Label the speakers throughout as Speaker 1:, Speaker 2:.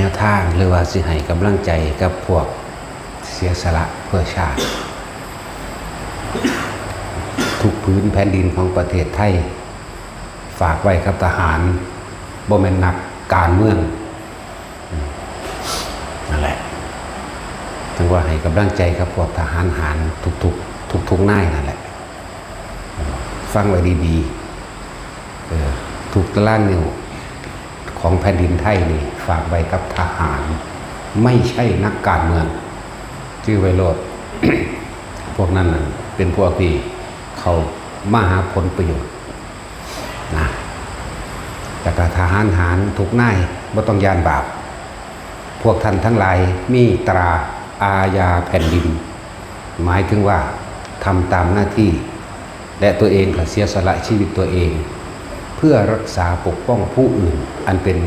Speaker 1: วทางหรือว่าสิให้กำลังใจกับพวกเสียสละเพื่อชาติทุกพื้นแผ่นดินของประเทศไทยฝากไว้กับทหารบ่แม่นนักการเมืองนั่นแหละถึงว่าให้กำลังใจกับพวกทหารหารทุกนายนั่นแหละฟังไว้ดีๆทุกตารางนิ้วของแผ่นดินไทยนี่ฝากไว้กับทหารไม่ใช่นักการเมืองชื่อไวโรจน์ พวกนั้นเป็นพวกที่เขามาหาผลประโยชน์นะแต่กับทหารหารทุกนายบ่ต้องยานบาปพวกท่านทั้งหลายมีตราอาญาแผ่นดินหมายถึงว่าทำตามหน้าที่และตัวเองก็เสียสละชีวิตตัวเองเพื่อรักษาปกป้องผู้อื่นอันเป็น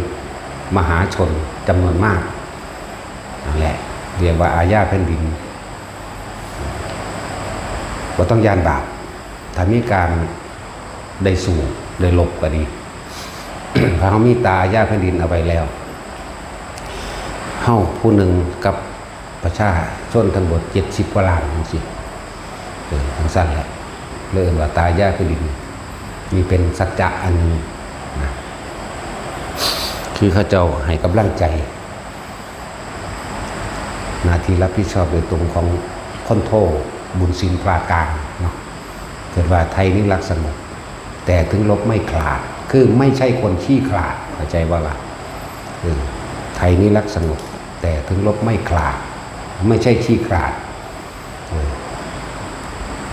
Speaker 1: มหาชนจำนวนมากนั่นแหละเรียกว่าอาญาแผ่นดินบ่ต้องยานบาปถ้ามีการได้สู่ได้หลบก็ดี พอเขามีตาอาญาแผ่นดินเอาไว้แล้วเฮาผู้หนึ่งกับประชาชนทั้งหมด70 กว่าล้านสิทั้งสั้นแหละเริ่มว่าตาอาญาแผ่นดินมีเป็นสัจจะอันหนึ่งนะคือเขาเจ้าให้กำลังใจหน้าที่รับผิดชอบโดยตรงของคนโทบุญสินปราการเนาะเกิดว่าไทยนี่รักสงบแต่ถึงลบไม่ขลาดคือไม่ใช่คนขี้ขลาดเข้าใจว่าล่ะไทยนี่รักสงบแต่ถึงลบไม่ขลาดไม่ใช่ขี้ขลาด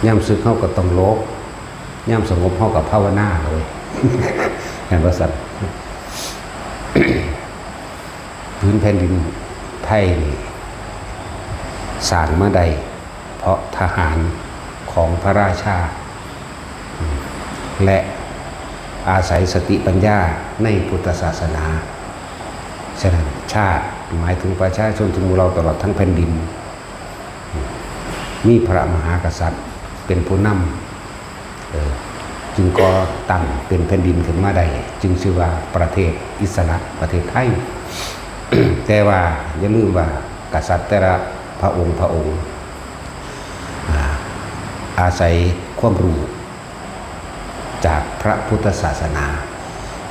Speaker 1: ย่ำซึกเข้ากับต้องลบย่ำสงบเข้ากับภาวนาเลย เห็นว่าสัตว์ พื้นแผ่นดินไทยนี่สร้างมาใดเพราะทหารของพระราชาและอาศัยสติปัญญาในพุทธศาสนาฉะนั้นชาติหมายถึงประชาชนทุกหมู่เหล่าตลอดทั้งแผ่นดินมีพระมหากษัตริย์เป็นผู้นำจึงก่อตั้งเป็นแผ่นดินขึ้นมาได้จึงชื่อว่าประเทศอิสระประเทศไทย แต่ว่าอย่าลืมว่ากษัตริย์แต่ละพระองค์อาศัยความรู้จากพระพุทธศาสนา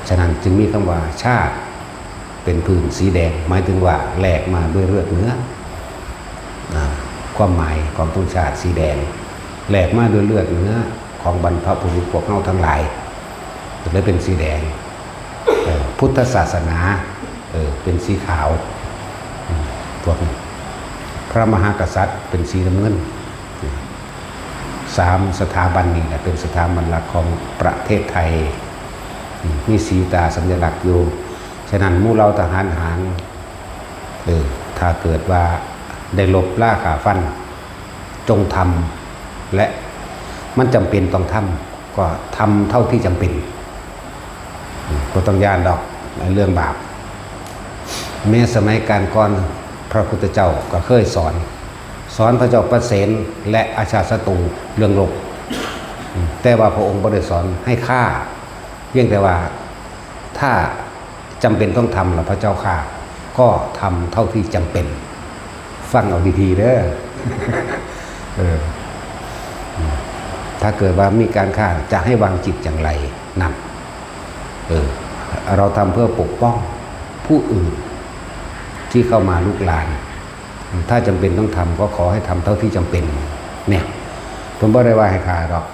Speaker 1: ฉะนั้นจึงมีคำว่าชาติเป็นพื้นสีแดงหมายถึงว่าแหลกมาด้วยเลือดเนื้อความหมายของธงชาติสีแดงแหลกมาด้วยเลือดเนื้อของบรรพบุรุษพวกเราทั้งหลายเลยเป็นสีแดงพุทธศาสนาเป็นสีขาวพวกพระมหากษัตริย์เป็นสีน้ำเงิน3 สถาบันนี้แหละเป็นสถาบันหลักของประเทศไทยมีสีตาสัญลักษณ์อยู่ฉะนั้นหมู่เราทหารหารถ้าเกิดว่าได้ลบล่าขาฟันจงทำและมันจำเป็นต้องทำก็ทำเท่าที่จำเป็นก็ต้องย่านดอกในเรื่องบาปแม้สมัยการก่อนพระพุทธเจ้าก็เคยสอนพระเจ้าประเสนและอาชาศัตรูเรื่องลบแต่ว่าพระองค์ไม่ได้สอนให้ฆ่าเพียงแต่ว่าถ้าจำเป็นต้องทำแล้วพระเจ้าฆ่าก็ทำเท่าที่จำเป็นฟังเอาดีๆเด้อ ถ้าเกิดว่ามีการฆ่าจะให้วางจิตอย่างไรนั่นเราทำเพื่อปกป้องผู้อื่นที่เข้ามาลุกลานถ้าจำเป็นต้องทำก็ขอให้ทำเท่าที่จำเป็นเนี่ยผมไม่ได้ว่าให้ขาหรอก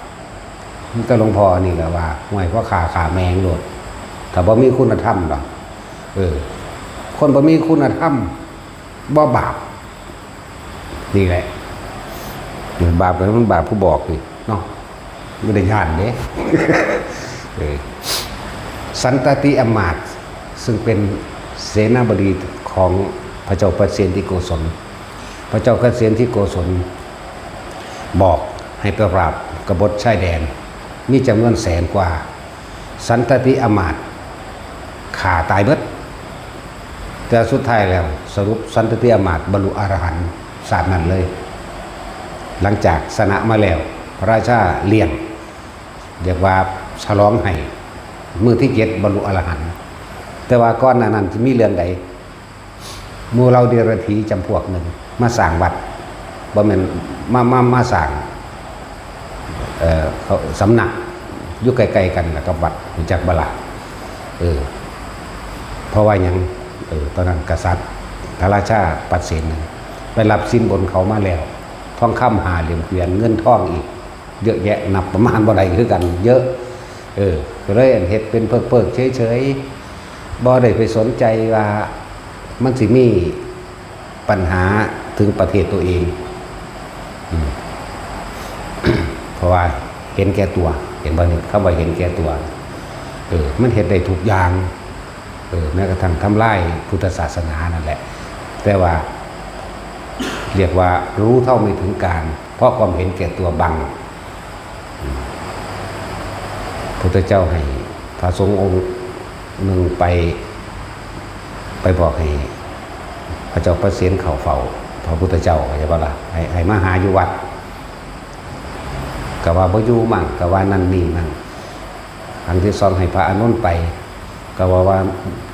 Speaker 1: มันก็หลวงพ่อนี่แหละว่าห่วยเพราะขาแมงโดดถ้าบ่มีคุณธรรมหรอกคนบ่มีคุณธรรมบ่บาปนี่แหละบาปก็มันบาปผู้บอกนี่เนาะไม่ได้ย่านเด้ สันตติอมาตย์ซึ่งเป็นเสนาบดีของพระเจ้าเปรตที่โกศลพระเจ้าเปรตที่โกศลบอกให้ไปปราบกบฏชายแดนมีจำนวน100,000 กว่าสันตติอมาตย์ฆ่าตายเบิดแต่สุดท้ายแล้วสรุปสันตติอมาตย์บรรลุอรหันต์ศาสตร์นั้นเลยหลังจากชนะมาแล้วพระราชาเลี้ยงเรียกว่าฉลองให้มื้อที่7บรรลุอรหันต์แต่ว่าก่อนหน้านั้นจะมีเรื่องใด หมู่เราเดรัจฉีจำพวกหนึ่งมาสร้างวัดบ่แม่นมาสร้างเขาสำนักอยู่ใกล้ๆกันแล้วกับวัดรู้จักบ่ล่ะเพราะว่าหยังตอนนั้นกษัตริย์พระราชาปัดเสนไปรับสินบนเขามาแล้วทองคำ5 เหรียญเกวียนเงินทองอีกเยอะแยะนับประมาณบ่ได้คือกันเยอะก็เลยเฮ็ดเป็นเพิกเฉยๆบ่ได้ไปสนใจว่ามันสิมีปัญหาถึงประเทศตัวเองเพราะว่าเห็นแก่ตัวเห็นบ่นี่คำว่าเห็นแก่ตัวมันเฮ็ดได้ทุกอย่างแม้กระทั่งทำลายพุทธศาสนานั่นแหละแต่ว่าเรียกว่ารู้เท่าไม่ถึงการเพราะความเห็นแก่ตัวบังพุทธเจ้าให้พระสงฆ์องค์หนึ่งไปบอกให้พระเจ้าประเสนเข้าเฝ้าพระพุทธเจ้าใช่ปะล่ะให้มาหาอยู่วัดก็ว่าบ่อยู่มั่งก็ว่านั่นนี่มั่งครั้งที่สองให้พระอานนท์ไปก็ว่า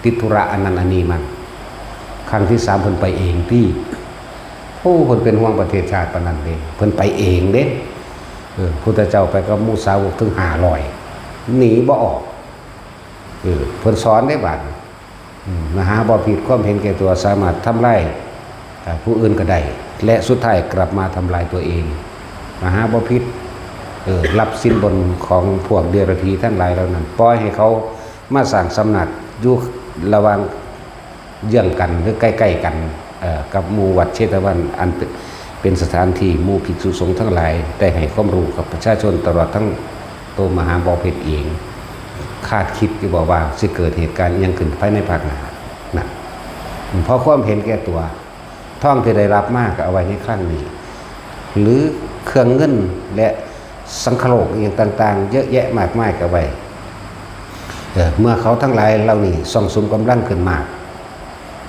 Speaker 1: ติดธุระอันนั้นอันนี้มั่งครั้งที่3เพิ่นไปเองที่เพิ่นเป็นห่วงประเทศชาติปานนั้นเด้เพิ่นไปเองเด้พุทธเจ้าไปกับหมู่สาวกถึง500หนีบ่ออกเพิ่นสอนได้บัดมหาบ่ผิดความเห็นแก่ตัวสามารถทำลายผู้อื่นก็ได้และสุดท้ายกลับมาทำลายตัวเองมหาบ่ผิดรับสินบนของพวกเดรัจฉีทั้งหลายเหล่านั้นปล่อยให้เขามาสร้างสำนักอยู่ระหว่างเยื่องกันหรือใกล้ๆกันกับหมู่วัดเชตวันอันเป็นสถานที่หมู่ภิกษุสงฆ์ทั้งหลายได้ให้ความรู้กับประชาชนตลอดทั้งตัวมหาบ่อเพชรเองคาดคิดอยู่บอกว่าสิเกิดเหตุการณ์ยังขึ้นภายในภาคหน้านะเพราะความเห็นแก่ตัวท่องที่ได้รับมากเอาไว้ในครั้งนี้หรือเครื่องเงินและสังคโลกอย่างต่างๆเยอะแยะมากมายกับไว้เมื่อเขาทั้งหลายเหล่านี้ส่องสุมกำลังขึ้นมาก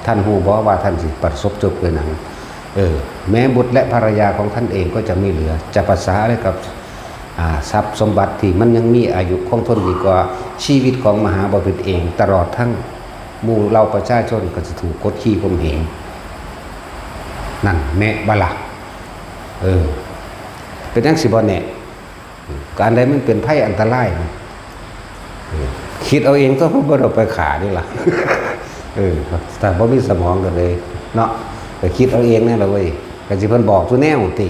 Speaker 1: ท่านฮู้บ่ว่าท่านสิประสบจบด้วยหนังแม้บุตรและภรรยาของท่านเองก็จะไม่เหลือจะภาษาอะไรกับทรัพย์สมบัติที่มันยังมีอายุคงทนดีกว่าชีวิตของมหาบพิตรเองตลอดทั้งหมู่เราประชาชนก็จะถูกกดขี่ข่มเหงนั่นแน่บละเป็นจังสิบ่แน่การใดมันเป็นภัยอันตรายคิดเอาเองก็บ่ได้ไปขานี่ล่ะแต่บ่มีสมองกันเลยเนาะไปคิดเอาเองนี่แหละเว้ยก็สิเพิ่นบอกซุแนวติ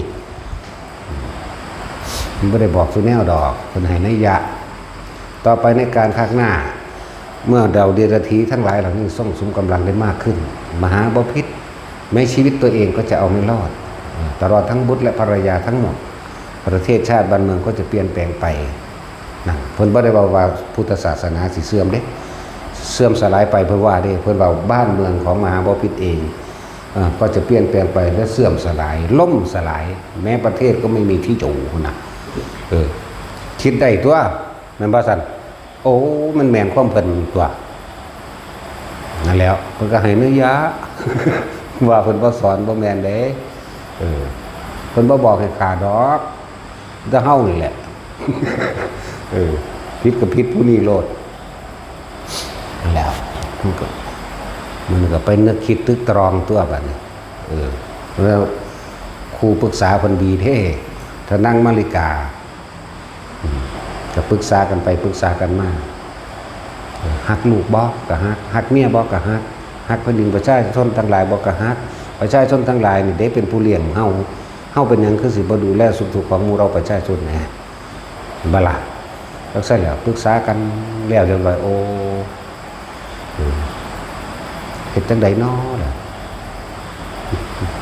Speaker 1: มันบ่ได้บอกซุแนวดอกเพิ่นให้นัยยะต่อไปในการข้างหน้าเมื่อเราเดรัจฉีทั้งหลายเหล่านี้ส่งสุมกำลังได้มากขึ้นมหาบพิตรแม้ชีวิตตัวเองก็จะเอาไม่รอดตลอดทั้งบุตรและภรรยาทั้งหมดประเทศชาติบ้านเมืองก็จะเปลี่ยนแปลงไปนั่นเพิ่นบ่ได้ว่าพุทธศาสนาสิเสื่อมเด้เสื่อมสลายไปเพิ่นว่าเด้เพิ่นว่าบ้านเมืองของมหาบพิตรเองก็จะเปลี่ยนแปลงไปและเสื่อมสลายล่มสลายแม้ประเทศก็ไม่มีที่อยู่นะคิดได้ตัวแม่นบ่ซั่นโอ้มันแม่นความเพิ่นตัวนั่นแล้วเพิ่นก็ให้เนื้อยะ ว่าเพิ่นบ่สอนบ่แม่นเด้เพิ่นบ่บอกให้ขาดอกจะเฮานี่แหละ ผิดกับผิดผู้นี้โลดนั่นแล้วมันก็ไปนึกคิดตึกตรองตัวบัดนี้แล้วครูปรึกษาเพิ่นดีเท่ถ้านั่งมาริกาก็ปรึกษากันไปปรึกษากันมาฮักลูกบ่ก็ฮักเมียบ่ก็ฮักแผ่นดินประชาชนทั้งหลายบ่ก็ฮักประชาชนทั้งหลายนี่ได้เป็นผู้เลี้ยงเฮาเป็นหยังคือสิบ่ดูแลสุขทุกข์ของหมู่เราประชาชนแหน่บ่ล่ะจังซั่นแล้วปรึกษากันแล้วจังว่าโอ้เฮ็ดจังได๋น้อล่ะ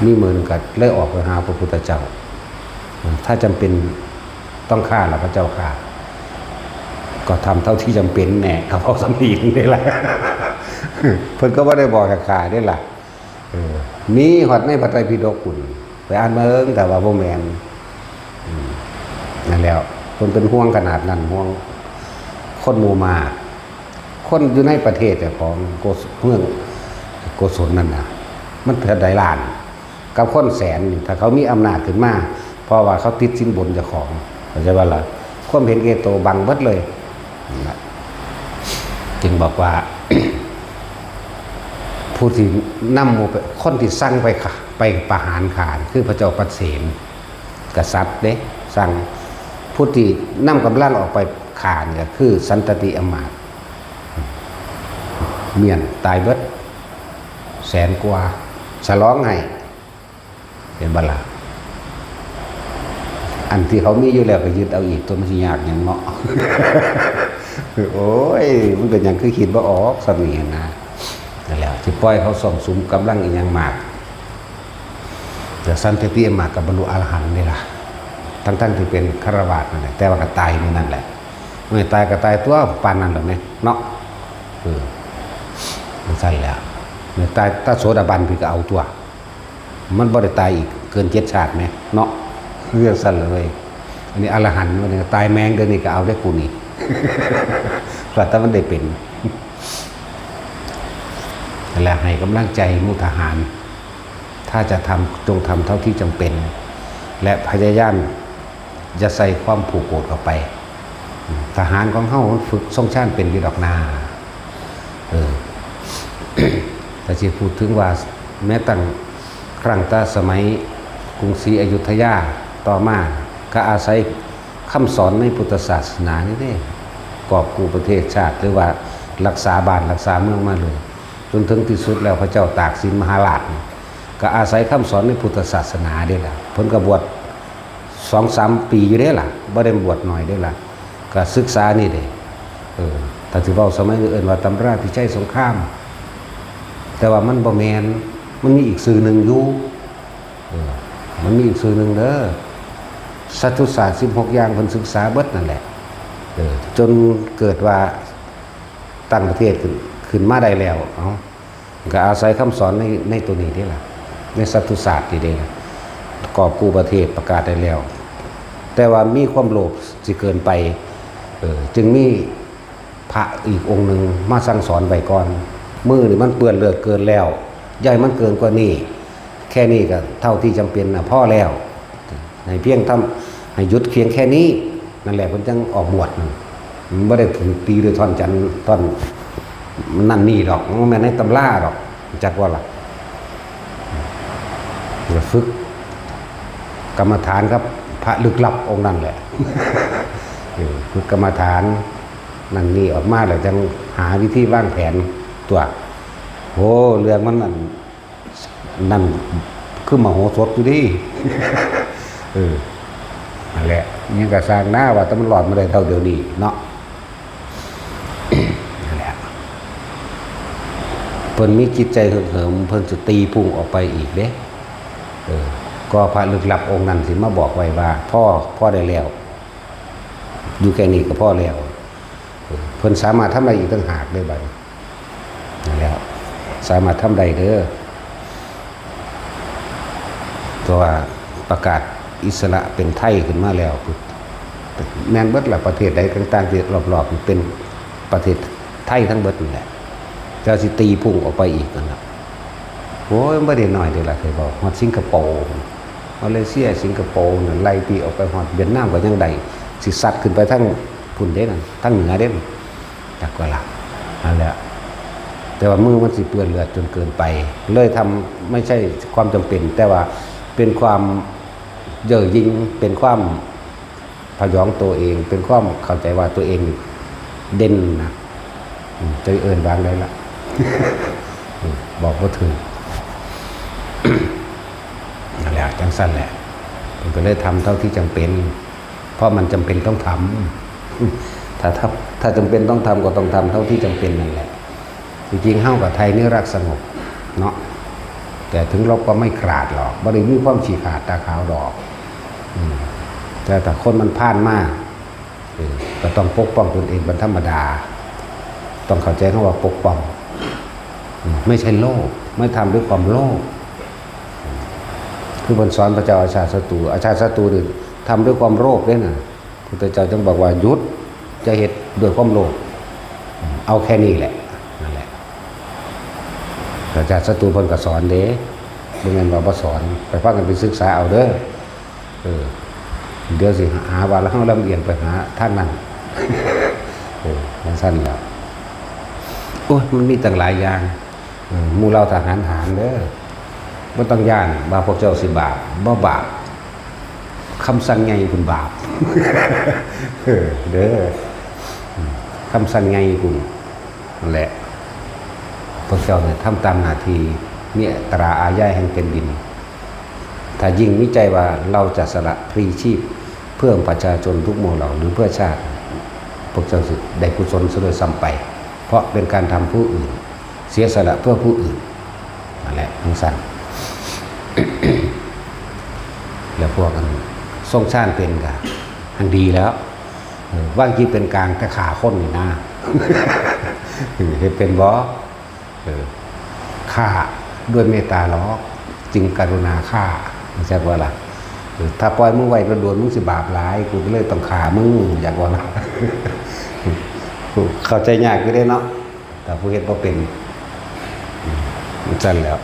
Speaker 1: มีมื้อนึงก็เลยออกไปหาพระพุทธเจ้าถ้าจำเป็นต้องฆ่าล่ะพระเจ้าค่ะก็ทำเท่าที่จำเป็นแน่เขาบอกสำนีนี่แหละ เพิ่นก็บ่ได้บอกให้ฆ่าได้ล่ะมีฮอดในพระไตรปิฎกคุณไปอ่านมาแต่ว่าบ่แม่นนั่นแล้วเพิ่นเป็นห่วงขนาดนั้นห่วงคนหมู่มากคนอยู่ในประเทศของเมืองโกศลนั่นน่ะมันเท่าใดล้านกับคนแสนถ้าเขามีอำนาจขึ้นมาเพราะว่าเขาติดสินบนเจ้าของเข้าใจว่าล่ะความเห็นแก่ตัวบังเบิดเลยจึงบอกว่า ผู้ ผู้ที่นำหมู่คนที่สั่งไปประหารขาดคือพระเจ้าปัสเสนกษัตริย์เด้สั่งผู้ที่นำกำลังออกไปขาดก็คือสันตติอมาตย์เมียนตายเบิดแสนกว่าฉลองให้เป็นบลาอันที่เขามีอยู่แล้วก็ยึดเอาอีกตัวมันสิยากอย่างเนาะ โอ้ยมันเป็นอย่างคือคิดว่าออกสมีนะนั่นแหละที่ปล่อยเขาส่งสุมกำลังอีกอย่างมากแต่สันติอมาตย์กับบรรลุอรหันต์นี่ล่ะทั้งที่เป็นฆราวาสนั่นแหละแต่ว่าก็ตายนี่นั่นแหละไม่ตายก็ตายตัวปานนั้นหรอกเนี่ยเนาะมันสั้นแล้วเนี่ยตายถ้าโสดาบันพี่ก็เอาตัวมันบ่ได้ตายอีกเกิน7 ชาติไหมเนาะเรื่องสั้นเลยอันนี้อรหันต์มันตายแมงเดือนนี้ก็เอาได้กูนี่ เพราะถ้ามันได้เป็นแล้วให้กำลังใจมุทหารถ้าจะทำจงทำเท่าที่จำเป็นและพยายามจะใส่ความผูกโกรธเข้าไปทหารของเฮาฝึกทรงชาติเป็นวิดอกนาแต่ที่พูดถึงว่าแม้ตั้งครั้งตาสมัยกรุงศรีอยุธยาต่อมาก็อาศัยคำสอนในพุทธศาสนานี่เด้กอบกู้ประเทศชาติหรือว่ารักษาบ้านรักษาเมืองมาเลยจนถึงที่สุดแล้วพระเจ้าตากสินมหาราชก็อาศัยคำสอนในพุทธศาสนาได้ล่ะเพิ่นก็บวช2-3 ปีอยู่ได้ล่ะบ่ได้บวชหน่อยได้ล่ะก็ศึกษานี่เด้ถ้าสิเว้าสมัยอื่นว่าตำราพิชัยสงครามแต่ว่ามันบ่แม่นมันมีอีกสื่อหนึ่งอยู่มันมีอีกสื่อหนึ่งเด้อสัตตุศาสตร์16 อย่างเพิ่นศึกษาเบิดนั่นแหละจนเกิดว่าตั้งประเทศขึ้นมาได้แล้วก็อาศัยคำสอนในตัวนี้นี่ล่ะในสัตตุศาสตร์นี่เด้กอบกู้ประเทศประกาศได้แล้วแต่ว่ามีความโลภสิเกินไปจึงมีพระอีกองค์หนึ่งมาสั่งสอนไว้ก่อนมือนี่มันเปื้อนเลือดเกินแล้วใหญ่มันเกินกว่านี้แค่นี้ก็เท่าที่จำเป็นนะพ่อแล้วให้เพียงทำให้หยุดเพียงแค่นี้นั่นแหละเพิ่นจังออกบวชมันไม่ได้ถูกตีด้วยท่อนจันท่อนนั่นนี่หรอกมันไม่ในตำราหรอกจักว่าล่ะฝึกกรรมฐานครับพระลึกลับองค์นั่นแหละฝึกกรรมฐานนั่นนี่ออกมาแล้วจังหาวิธีวางแผนตัวโอ้เรื่องมันนั่นคือมโหสถอยู่ดินั่นแหละยังกระสร้างหน้าว่าแต่มันหลอดมาได้เท่าเดียวนี้เนาะนั่นแหละเพิ่นมีจิตใจเหิมเพิ่นจะตีพุ่งออกไปอีกเด้ก็พระลึกลับองค์นั้นสิมาบอกไว้ว่าพ่อได้แล้วอยู่แค่นี้ก็พ่อแล้วเพิ่นสามารถทำอะไรอีกต่างหากได้บัดนั่นแหละสามารถทำได้เด้อตัวประกาศอิสระเป็นไทยขึ้นมาแล้วแม่นเบิดละประเทศใดต่างๆที่รอบๆเป็นประเทศไทยทั้งเบิดนี่แหละเจ้าสิตีพุ่งออกไปอีกนั่นแหละโอ้ยไม่ได้น้อยเด้ล่ะเคยบอกฮอดสิงคโปร์มาเลเซียสิงคโปร์นั่นไล่ตีออกไปฮอดเวียดนามก็ยังได้สิซัดขึ้นไปทั้งพุ่นเด้นั่นทั้งเหนือเด้จักว่าล่ะนั่นแหละแต่ว่ามือมันสิเปื้อนเลือดจนเกินไปเลยทำไม่ใช่ความจำเป็นแต่ว่าเป็นความเย่อหยิ่งเป็นความพยองตัวเองเป็นความเข้าใจว่าตัวเองเด่นนะใจเอิญบางเลยล่ะ บอกว่าถึง นั่นแหละจังสั้นแหละผมก็เลยทำเท่าที่จำเป็นเพราะมันจำเป็นต้องทำถ้าจำเป็นต้องทำก็ต้องทำเท่าที่จำเป็นนั่นแหละจริงๆเฮ้ากับไทยนี่รักสงบเนาะแต่ถึงลบก็ไม่ขาดหรอกบริมีความฉีกขาดตาขาวดอกแต่คนมันพลาดมากก็ต้องปกป้องตนเองเป็นธรรมดาต้องเข้าใจคำว่าปกป้องไม่ใช่โลภไม่ทำด้วยความโลภคือบนสอนพระเจ้าอาชาศัตรูนี่ทำด้วยความโลภด้วยนะพระเจ้าจึงบอกว่าหยุดจะเหตุด้วยความโลภเอาแค่นี้แหละนั่นแหละพระเจ้าศัตรูเพิ่นก็สอนเด้บ่แม่นว่าบ่สอนไปฟังกันไปศึกษาเอาเด้อเดี๋ยวสิหาว่าแล้วเฮาลำเอียงไปหาท่านนั้นมันสั้นแล้วโอ้ยมันมีตั้งหลายอย่าง หมู่เราทหารหารเด้อบ่ต้องย่านว่าพวกเจ้าสิบาปบ่บาปคำสั่งไงคุณบาป เด้อคำสั่งไงคุณนั่นแหละพวกเจ้าเนี่ยทำตามหน้าที่เนี่ยตราอาญาแห่งเป็นดินถ้ายิ่งวิจัยว่าเราจะสละพลีชีพเพื่อประชาชนทุกหมู่เหล่าหรือเพื่อชาติพวกเจ้าสิได้กุศลซะด้วยซ้ำไปเพราะเป็นการทำผู้อื่นเสียสละเพื่อผู้อื่นนั่นแหละทั้งสั้น แล้วพวกกันทรงชาติเป็นกันอันดีแล้วว่างที่เป็นกลางแต่ขาค้นนี่นะ เห็นเป็นบ่ฆ่าด้วยเมตตาล้อจึงกรุณาฆ่าไม่ใช่ว่าล่ะถ้าปล่อยมึงไว้โดนมึงสิบาปหลายกูก็เลยต้องฆ่ามึงอยากว่าล่ะ เข้าใจยากก็ได้เนาะแต่ผู้เฮ็ดบ่เป็นมันสั่นแล้ว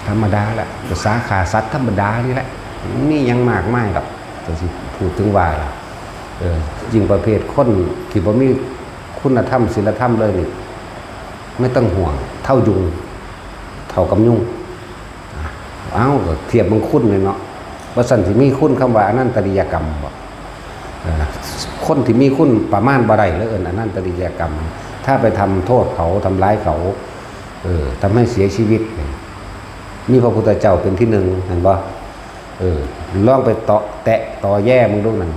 Speaker 1: ธรรมดาแหละภาษาขาสัตว์ธรรมดานี่แหละนี่ยังมากไม่หรอกแต่สิพูดถึงว่าล่ะยิ่งประเภทคนที่บ่มีคุณธรรมศีลธรรมเลยนี่ไม่ต้องห่วงเท่ายุงเท่ากับยุงเอ้าก็เทียบมันคุณเลยเนาะว่าสันที่มีคุณคำว่าอนันตริยกรรมบ่คนที่มีคุณประมาณบ่ได้แล้วอนันตริยกรรมถ้าไปทำโทษเขาทำร้ายเขาทำให้เสียชีวิตมีพระพุทธเจ้าเป็นที่หนึ่งเห็นบ่ลองไปแตะต่อแย่มึงดูนั่น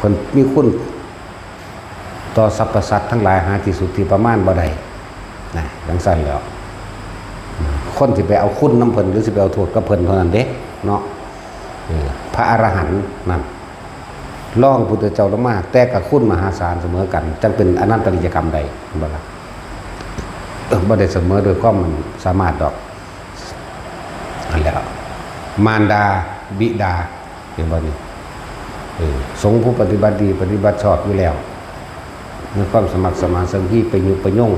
Speaker 1: คนมีคุณต่อสรรพสัตว์ทั้งหลายหาที่สุดที่ประมาณบ่ได้นะดังสั้นแล้วคนที่ไปเอาคุณน้ำเพิ่นหรือสิไปเอาโทษกับเพิ่นเท่านั้นเด้เนาะพระอรหันต์นั่นล่องพุทธเจ้าลงมาแต่กับคุณมหาศาลเสมอกันจังเป็นอนันตริยกรรมใดบ่ล่ะบ่ได้เสมอโดยความมันสามารถดอกอันแล้วมารดาบิดาเห็นบ่นี่สงฆ์ผู้ปฏิบัติดีปฏิบัติชอบอยู่แล้วมีความสมัครสมานสามัคคีไปยุไปย่ง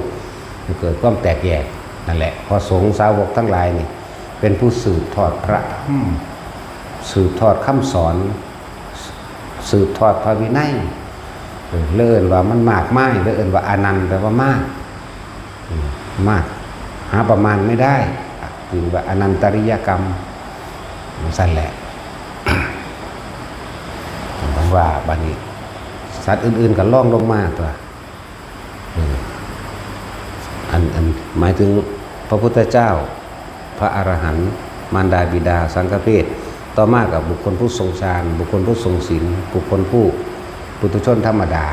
Speaker 1: เกิดความแตกแยกนั่นแหละพอสงฆ์สาวกทั้งหลายนี่เป็นผู้สืบทอดพระธรรมสืบทอดคำสอนสืบทอดพระวินัยเลื่อนว่ามันมากไม้เลื่อนว่าอนันต์แปลว่ามากมากหาประมาณไม่ได้ถึงว่าอนันตริยกรรมสั่นแหละผมว่าบัดนี้สัตว์อื่นๆก็ล่องลงมาตัวอันหมายถึงพระพุทธเจ้าพระอรหันต์มารดาบิดาสังฆเพศต่อมากับบุคคลผู้ทรงฌานบุคคลผู้ทรงศีลบุคคลผู้ปุถุชนธรรมดา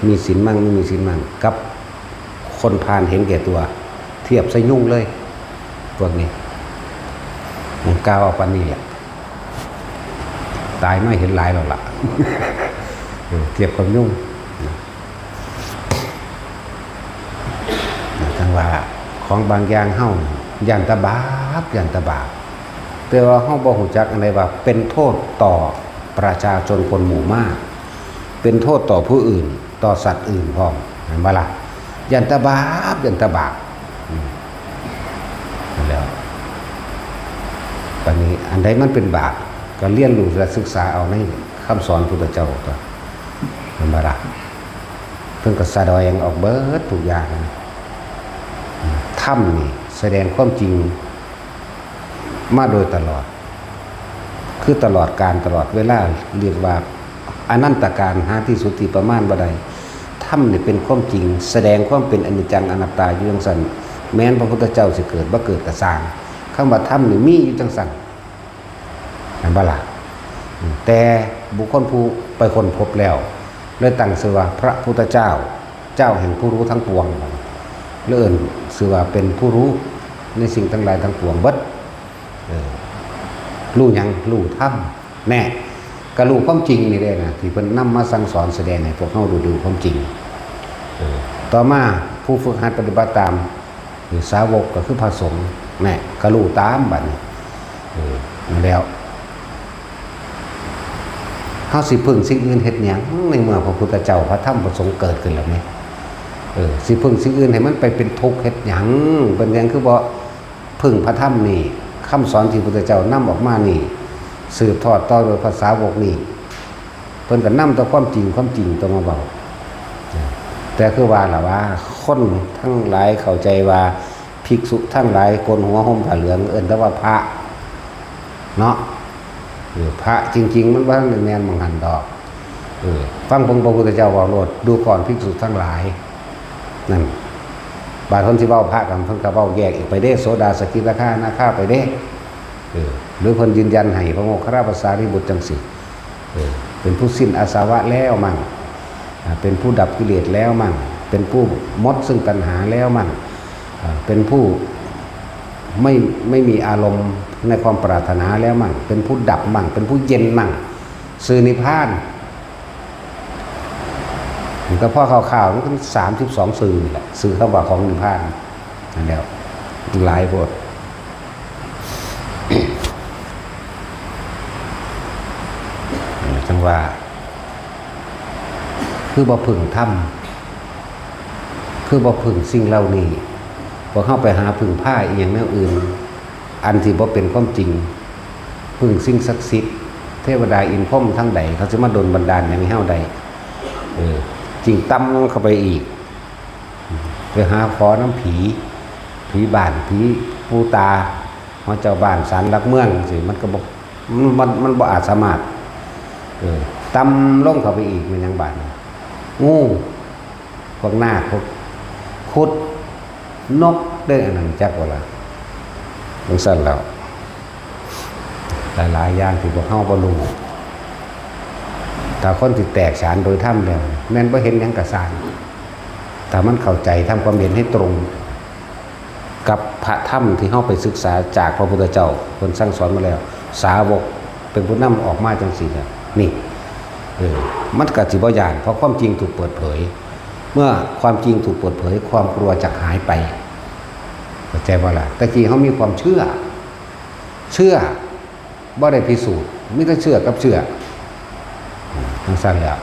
Speaker 1: มีศีลมั่งไม่มีศีลมั่งกับคนพาลเห็นแก่ตัวเทียบใส่ยุ่งเลยพวกนี้มันกล่าวออกปานนี้แหละตายไม่เห็นหลายหรอกล่ะ เทียบกับยุ่งจังว่าของบางอย่างเฮายันตะบาปยันตะบาปแต่ว่าเฮาบ่รู้จักอันใดว่าเป็นโทษต่อประชาชนคนหมู่มากเป็นโทษต่อผู้อื่นต่อสัตว์อื่นพร้อมเห็นบ่ล่ะยันตะบาปยันตะบาปแล้วตอนนี้อันใดมันเป็นบาปก็เรียนรู้และศึกษาเอาในคำสอนพุทธเจ้าตัวเห็นบ่ล่ะเพิ่นก็แสดงออกเบิดทุกอย่างธรรมนี่แสดงความจริงมาโดยตลอดคือตลอดการตลอดเวลาเรียกว่าอนันตการหาที่สุดที่ประมาณบ่ได้ธรรมนี่เป็นความจริงแสดงความเป็นอนิจจังอนัตตาอยู่จังซั่นแม้นพระพุทธเจ้าสิเกิดบ่เกิดก็สร้างคำว่าธรรมนี่มีอยู่จังซั่นเห็นบ่ล่ะแต่บุคคลผู้ไปค้นพบแล้วเลยตั้งชื่อว่าพระพุทธเจ้าเจ้าแห่งผู้รู้ทั้งปวงเลื่อนชื่อว่าเป็นผู้รู้ในสิ่งทั้งหลายทั้งปวงเบิดรู้หยังรู้ธรรมแน่ก็รู้ความจริงนี่ได้นะที่เพิ่นนำมาสั่งสอนแสดงให้พวกเฮาดูความจริงต่อมาผู้ฝึกหัดปฏิบัติตามหรือสาวกก็คือพระสงฆ์แน่ก็รู้ตามบัดนี้แล้วเฮาสิพึ่งสิ่งอื่นเฮ็ดหยังในเมื่อพระพุทธเจ้าพระธรรมพระสงฆ์เกิดขึ้นแล้วแม่สิพึ่งสิ่งอื่นให้มันไปเป็นทุกข์เฮ็ดหยังเป็นหยังคือบ่พึ่งพระธรรมนี่คำสอนที่พระพุทธเจ้านำออกมานี่สืบทอดต่อโดยภาษาวกนี่เพิ่นก็นำแต่ความจริงต้องมาเว้า แต่คือว่าล่ะว่าคนทั้งหลายเข้าใจว่าภิกษุทั้งหลายโกนหัวห่มผ้าเหลืองเอิ้นแต่ว่าพระเนาะพระจริงๆมันว่าแม่นมังหันดอกฟังพระพุทธเจ้าว่าโลดดูก่อนภิกษุทั้งหลายนั่นบาดคนที่เว้าพระกันเพิ่นก็เว้าแยกอีกไปเด้โสดาสกิทาคานาคาไปเด้หรือเพิ่นยืนยันให้พระโมคคัลลาภาษาริบุตรจังสิเป็นผู้สิ้นอาสวะแล้วมั่งเป็นผู้ดับกิเลสแล้วมั่งเป็นผู้มดซึ่งตัณหาแล้วมั่งเป็นผู้ไม่มีอารมณ์ในความปรารถนาแล้วมั่งเป็นผู้ดับมั่งเป็นผู้เย็นมั่งสื่อนิพพานมันก็พ่อข่าวๆมันก็32สื่อแหละสื่อเข้าว่าของนิพพานนั่นแล้วหลายบทจังว่าคือบ่พึ่งธรรมคือบ่พึ่งสิ่งเหล่านี้บ่เข้าไปหาพึ่งผ้าอีกอย่างแนวอื่นอันที่บ่เป็นความจริงพึ่งสิ่งศักดิ์สิทธิ์เทวดาอินพรหมทั้งใดเขาจะมาดลบันดาลอย่างนี้เฮาใดจริงตั้มเข้าไปอีกไปหาขอน้ำผีบ้านผีปูตาหัวเจ้าบ้านศาลหลักเมืองสิมันก็บอกมันบ่อาจสามารถตำลงเข้าไปอีกมันยังบาดงูพวกหน้าพวกคุดนกได้อันนั้นจักว่าล่ะจังซั่นแล้วหลายอย่างที่พวกเฮาบ่รู้ถ้าคนที่แตกฉานโดยธรรมแล้วแม่นบ่เห็นหยังกะสร้างถ้ามันเข้าใจทำความเห็นให้ตรงกับพระธรรมที่เฮาไปศึกษาจากพระพุทธเจ้าเพิ่นสั่งสอนมาแล้วสาวกเป็นผู้นำออกมาจังซี่เนี่ยนี่มันก็สิบ่ย่านเพราะความจริงถูกเปิดเผยเมื่อความจริงถูกเปิดเผยความกลัวจะหายไปเข้าใจบ่ล่ะตะกี้เฮามีความเชื่อบ่ได้พิสูจน์มีแต่เชื่อกับเชื่อทั้งสั้นแล้ว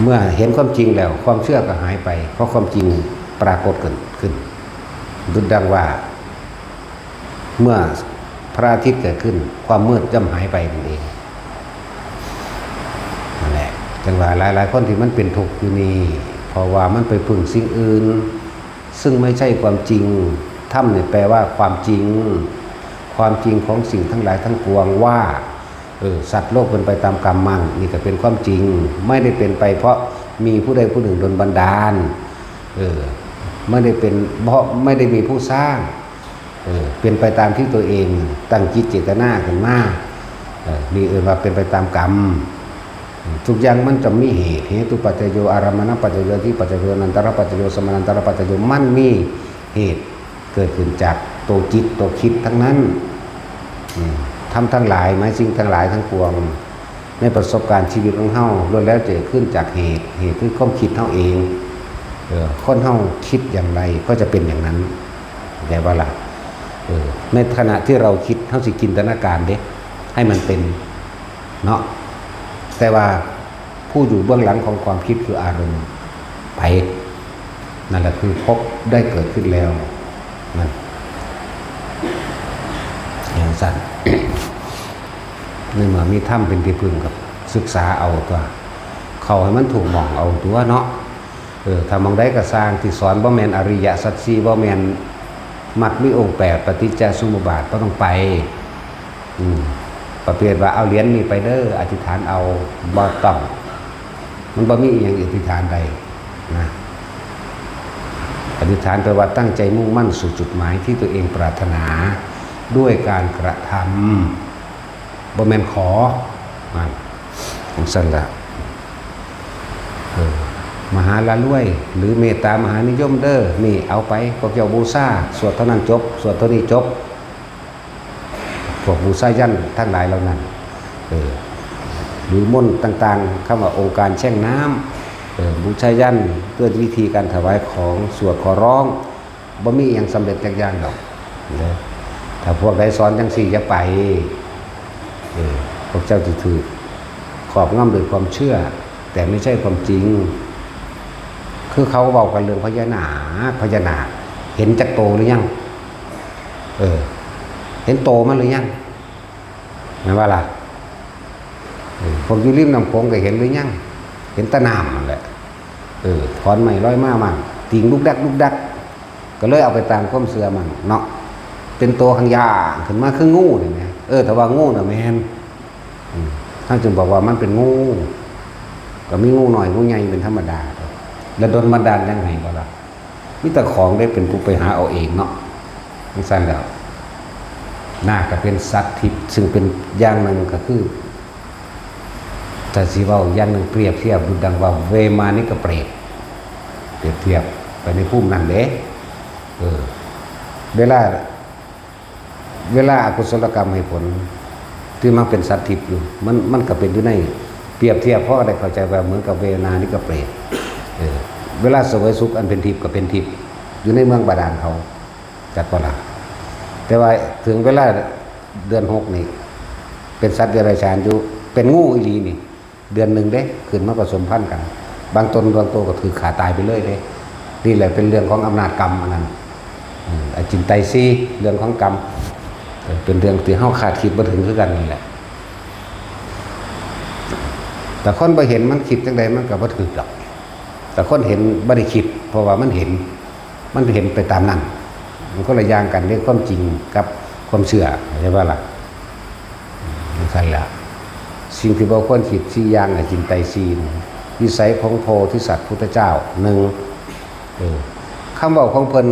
Speaker 1: เมื่อเห็นความจริงแล้วความเชื่อก็หายไปเพราะความจริงปรากฏขึ้นดุจดังว่าเมื่อพระอาทิตย์เกิดขึ้นความมืดย่อมหายไปนั่นเองนั่นแหละจังว่าหลายคนที่มันเป็นทุกข์อยู่นี่เพราะว่ามันไปพึ่งสิ่งอื่นซึ่งไม่ใช่ความจริงธรรมเนี่ยแปลว่าความจริงของสิ่งทั้งหลายทั้งปวงว่าสัตว์โลกเป็นไปตามกรรมมั่งนี่ก็เป็นความจริงไม่ได้เป็นไปเพราะมีผู้ใดผู้หนึ่งดลบันดาลไม่ได้เป็นเพราะไม่ได้มีผู้สร้างเป็นไปตามที่ตัวเองตั้งจิตเจตนาขึ้นมามีว่าเป็นไปตามกรรมทุกอย่างมันจะมีเหตุปัจจโยอารมณปัจจโยที่ปัจจโยนันตรปัจจโยสมานันตรปัจจโยมันมีเหตุเกิดขึ้นจากตัวจิตตัวคิดทั้งนั้นทำทั้งหลายหมายสิ่งทั้งหลายทั้งปวงในประสบการณ์ชีวิตของเฮาล้วนแล้วเกิดขึ้นจากเหตุคือความคิดเฮาเองคนเฮาคิดอย่างไรก็จะเป็นอย่างนั้นแต่ว่าล่ะในขณะที่เราคิดเฮาสิจินตนาการเด้ให้มันเป็นเนาะแต่ว่าผู้อยู่เบื้องหลังของความคิดคืออารมณ์ไปนั่นแหละคือพบได้เกิดขึ้นแล้วนั่นอย่างสั้น นี่เมื่อมีถ้ำเป็นที่พึ่งกับศึกษาเอาตัวเขาให้มันถูกมองเอาตัวเนาะถ้ามองได้ก็สร้างที่สอนบ่แม่นอริยสัจสี่บ่แม่นมรรคมีองค์8ปฏิจจสมุปบาทบ่ต้องไปประเภทว่าเอาเหรียญนี่ไปเด้ออธิษฐานเอาบ่ต้องมันบ่มีอีหยังอธิษฐานใดนะอธิษฐานแปลว่าตั้งใจมุ่งมั่นสู่จุดหมายที่ตัวเองปรารถนาด้วยการกระทำบ่แม่นขอมันของสั้นละมหาละรวยหรือเมตตามหานิยมเด้อนี่เอาไปพวกเจ้าบูชาสวดเท่านั้นจบสวดเท่านี้จบพวกบูชายันทั้งหลายเหล่านั้นหรือมนต์ต่างๆคำว่าองค์การแช่งน้ำบูชายันเพื่อวิธีการถวายของสวดขอร้องบ่มีอย่างสำเร็จจากอย่างดอกถ้าพวกใดสอนจังสี่จะไปพวกเจ้าจะถือขอบง่ำโดยความเชื่อแต่ไม่ใช่ความจริงคือเขาบอกกันเรื่องพญานาคเห็นจักโตหรือยังเห็นโตมันหรือยังไม่ว่าล่ะพวกอยู่ริมน้ำโขงก็เห็นหรือยังเห็นตะนามนั่นแหละ ถอนใหม่ร้อยมามั่งติงลูกดักก็เลยเอาไปตามความเสื่อมั่งเนาะเป็นตัวขังยาขึ้นมาคืองูนี่นะแต่ว่างูน่ะแม่นท่านจึงบอกว่ามันเป็นงูก็มีงูหน่อยงูใหญ่เป็นธรรมดาแล้วโดนบันดาลยังไงก็ล่ะมิแต่ของได้เป็นผู้ไปหาเอาเองเนาะมันสั้นแล้วนาคก็เป็นสัตว์ทิพย์ซึ่งเป็นอย่างหนึ่งก็คือแต่สิเว้าอย่างหนึ่งเปรียบเทียบดูดังว่าเวมานิกเปรตเปรียบเทียบไปในภูมินั้นเด้เวลาอกุศลกรรมให้ผลที่มันเป็นสัตว์ทิพย์อยู่มันก็เป็นอยู่ในเปรียบเทียบเพราะได้เข้าใจว่าเหมือนกับเวนานิกเปรตเวลาเสวยสุขอันเป็นทิพย์ก็เป็นทิพย์อยู่ในเมืองบาดาลเขาจักว่าล่ะแต่ว่าถึงเวลาเดือน6นี่เป็นสัตว์เดรัจฉานอยู่เป็นงูอีหลีนี่เดือนหนึ่งเด้ขึ้นมาผสมพันธุ์กันบางตนบางตัวก็ถือขาตายไปเลยเด้นี่แหละเป็นเรื่องของอำนาจกรรมอันนั้นอจินไตยซีเรื่องของกรรมเป็นเรื่องที่เฮาคาดคิดบ่ถึงคือกันนี่แหละแต่คนบ่เห็นมันคิดจังใดมันก็บ่ถูกหรอกแต่คนเห็นบ่ได้คิดเพราะว่ามันเห็นไปตามนั้นมันก็ระยางกันเรื่องความจริงกับความเชื่อใช่ป่ะล่ะใช่ละสิ่งที่บ่ควรคิด4อย่างอจินไตยซีวิสัยของโพธิสัตว์พุทธเจ้า1คำบอกของเพิ่น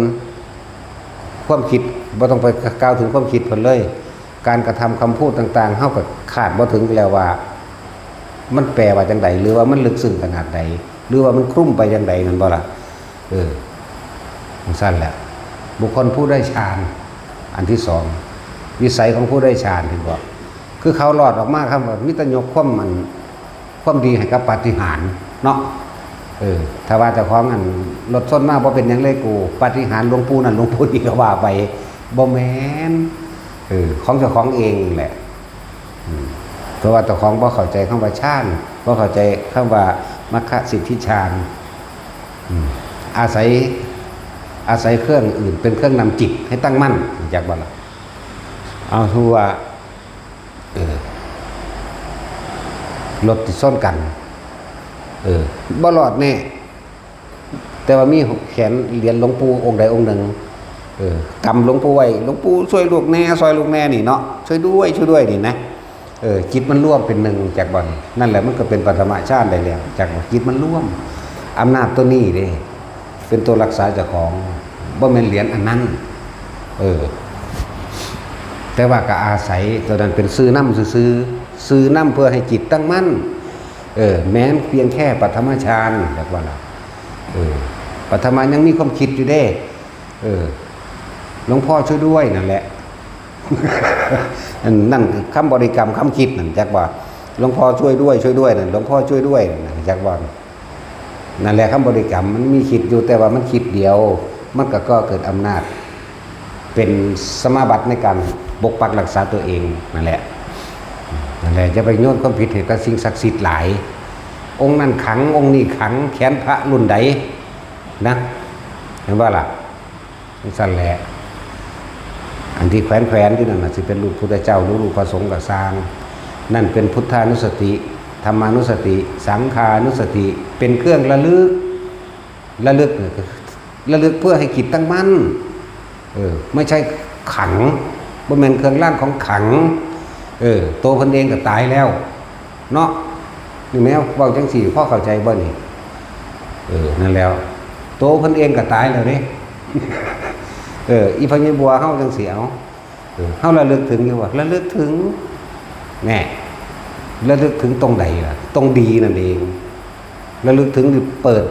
Speaker 1: ความคิดบ่ต้องไปกล่าวถึงความคิดเพิ่นเลยการกระทำคำพูดต่างๆเฮาก็คาดบ่ถึงแล้วว่ามันแปลว่าจังไดหรือว่ามันลึกซึ้งขนาดใดหรือว่ามันคลุ้มไปจังไดนั่นบ่ล่ะสั้นแหละบุคคลผู้ได้ฌานอันที่2วิสัยของผู้ได้ฌานที่บอกคือเขาหลอดออกมาครับว่ามิตรยกความดีให้กับปาฏิหาริย์เนาะถ้าว่าเจ้าของอันรถส้นมากเพราะเป็นยังเลยกูปาฏิหาริย์หลวงปู่นั่นหลวงปู่นี่ก็ว่าไปบ่แม่นของเจ้าของเองแหละเพราะว่าเจ้าของบ่เข้าใจคำว่าฌานบ่เข้าใจคำว่ามัคคะสิทธิฌานอาศัยเครื่องอื่นเป็นเครื่องนำจิตให้ตั้งมั่นจากบ่ล่ะเอาคือว่ารถติดซ่อนกันบ่รอดแน่แต่ว่ามีแขนเหรียญหลวงปู่องค์ใดองค์หนึ่งกำหลวงปู่ไว้หลวงปู่ช่วยลูกแน่ซอยลูกแน่นี่เนาะช่วยด้วยนี่นะจิตมันร่วมเป็นหนึ่งจากบ่นั่นแหละมันก็เป็นปฐมฌานได้แล้วจากจิตมันร่วมอำนาจตัวนี้เด้เป็นตัวรักษาเจ้าของบ่แม่นเหรียญอันนั้นแต่ว่าก็อาศัยตัวนั้นเป็นซื้อน้ำซื้อน้ำเพื่อให้จิตตั้งมั่นแม้นเพียงแค่ปฐมฌานแบบว่าล่ะปฐมยังมีความคิดอยู่เด้หลวงพ่อช่วยด้วยนั่นแหละ นั่นคำบริกรรมคำคิดนั่นจักว่าหลวงพ่อช่วยด้วยนั่นหลวงพ่อช่วยด้วยจักว่านั่นแหละคำบริกรรมมันมีคิดอยู่แต่ว่ามันคิดเดียวมันก็เกิดอำนาจเป็นสมาบัติในการปกปักรักษาตัวเองนั่นแหละจะไปโยนความผิดให้กับสิ่งศักดิ์สิทธิ์หลายองค์นั้นขังองค์นี้ขังแขนพระรุ่นใดนะเห็นว่าล่ะสั่นแหละอันที่แขวนที่นั่นสิเป็นรูปพุทธเจ้าหรือรูปพระสงฆ์กับสร้างนั่นเป็นพุทธานุสติธรรมานุสติสังฆานุสติเป็นเครื่องระลึกเพื่อให้จิตตั้งมั่นไม่ใช่ขังบ่แม่นเครื่องร่างของขังตัวเพิ่นเองก็ตายแล้วเนาะนี่แม้เว้าจังซี่พ่อเข้าใจบ่นี่นั่นแล้วตัวเพิ่นเองก็ตายแล้วเด้อีพญบัวเฮาจังซี่เอาเฮาระลึกถึงอยู่ว่าระลึกถึงแน่ระลึกถึงตรงใดล่ะตรงดีนั่นเองระลึกถึงที่เปิด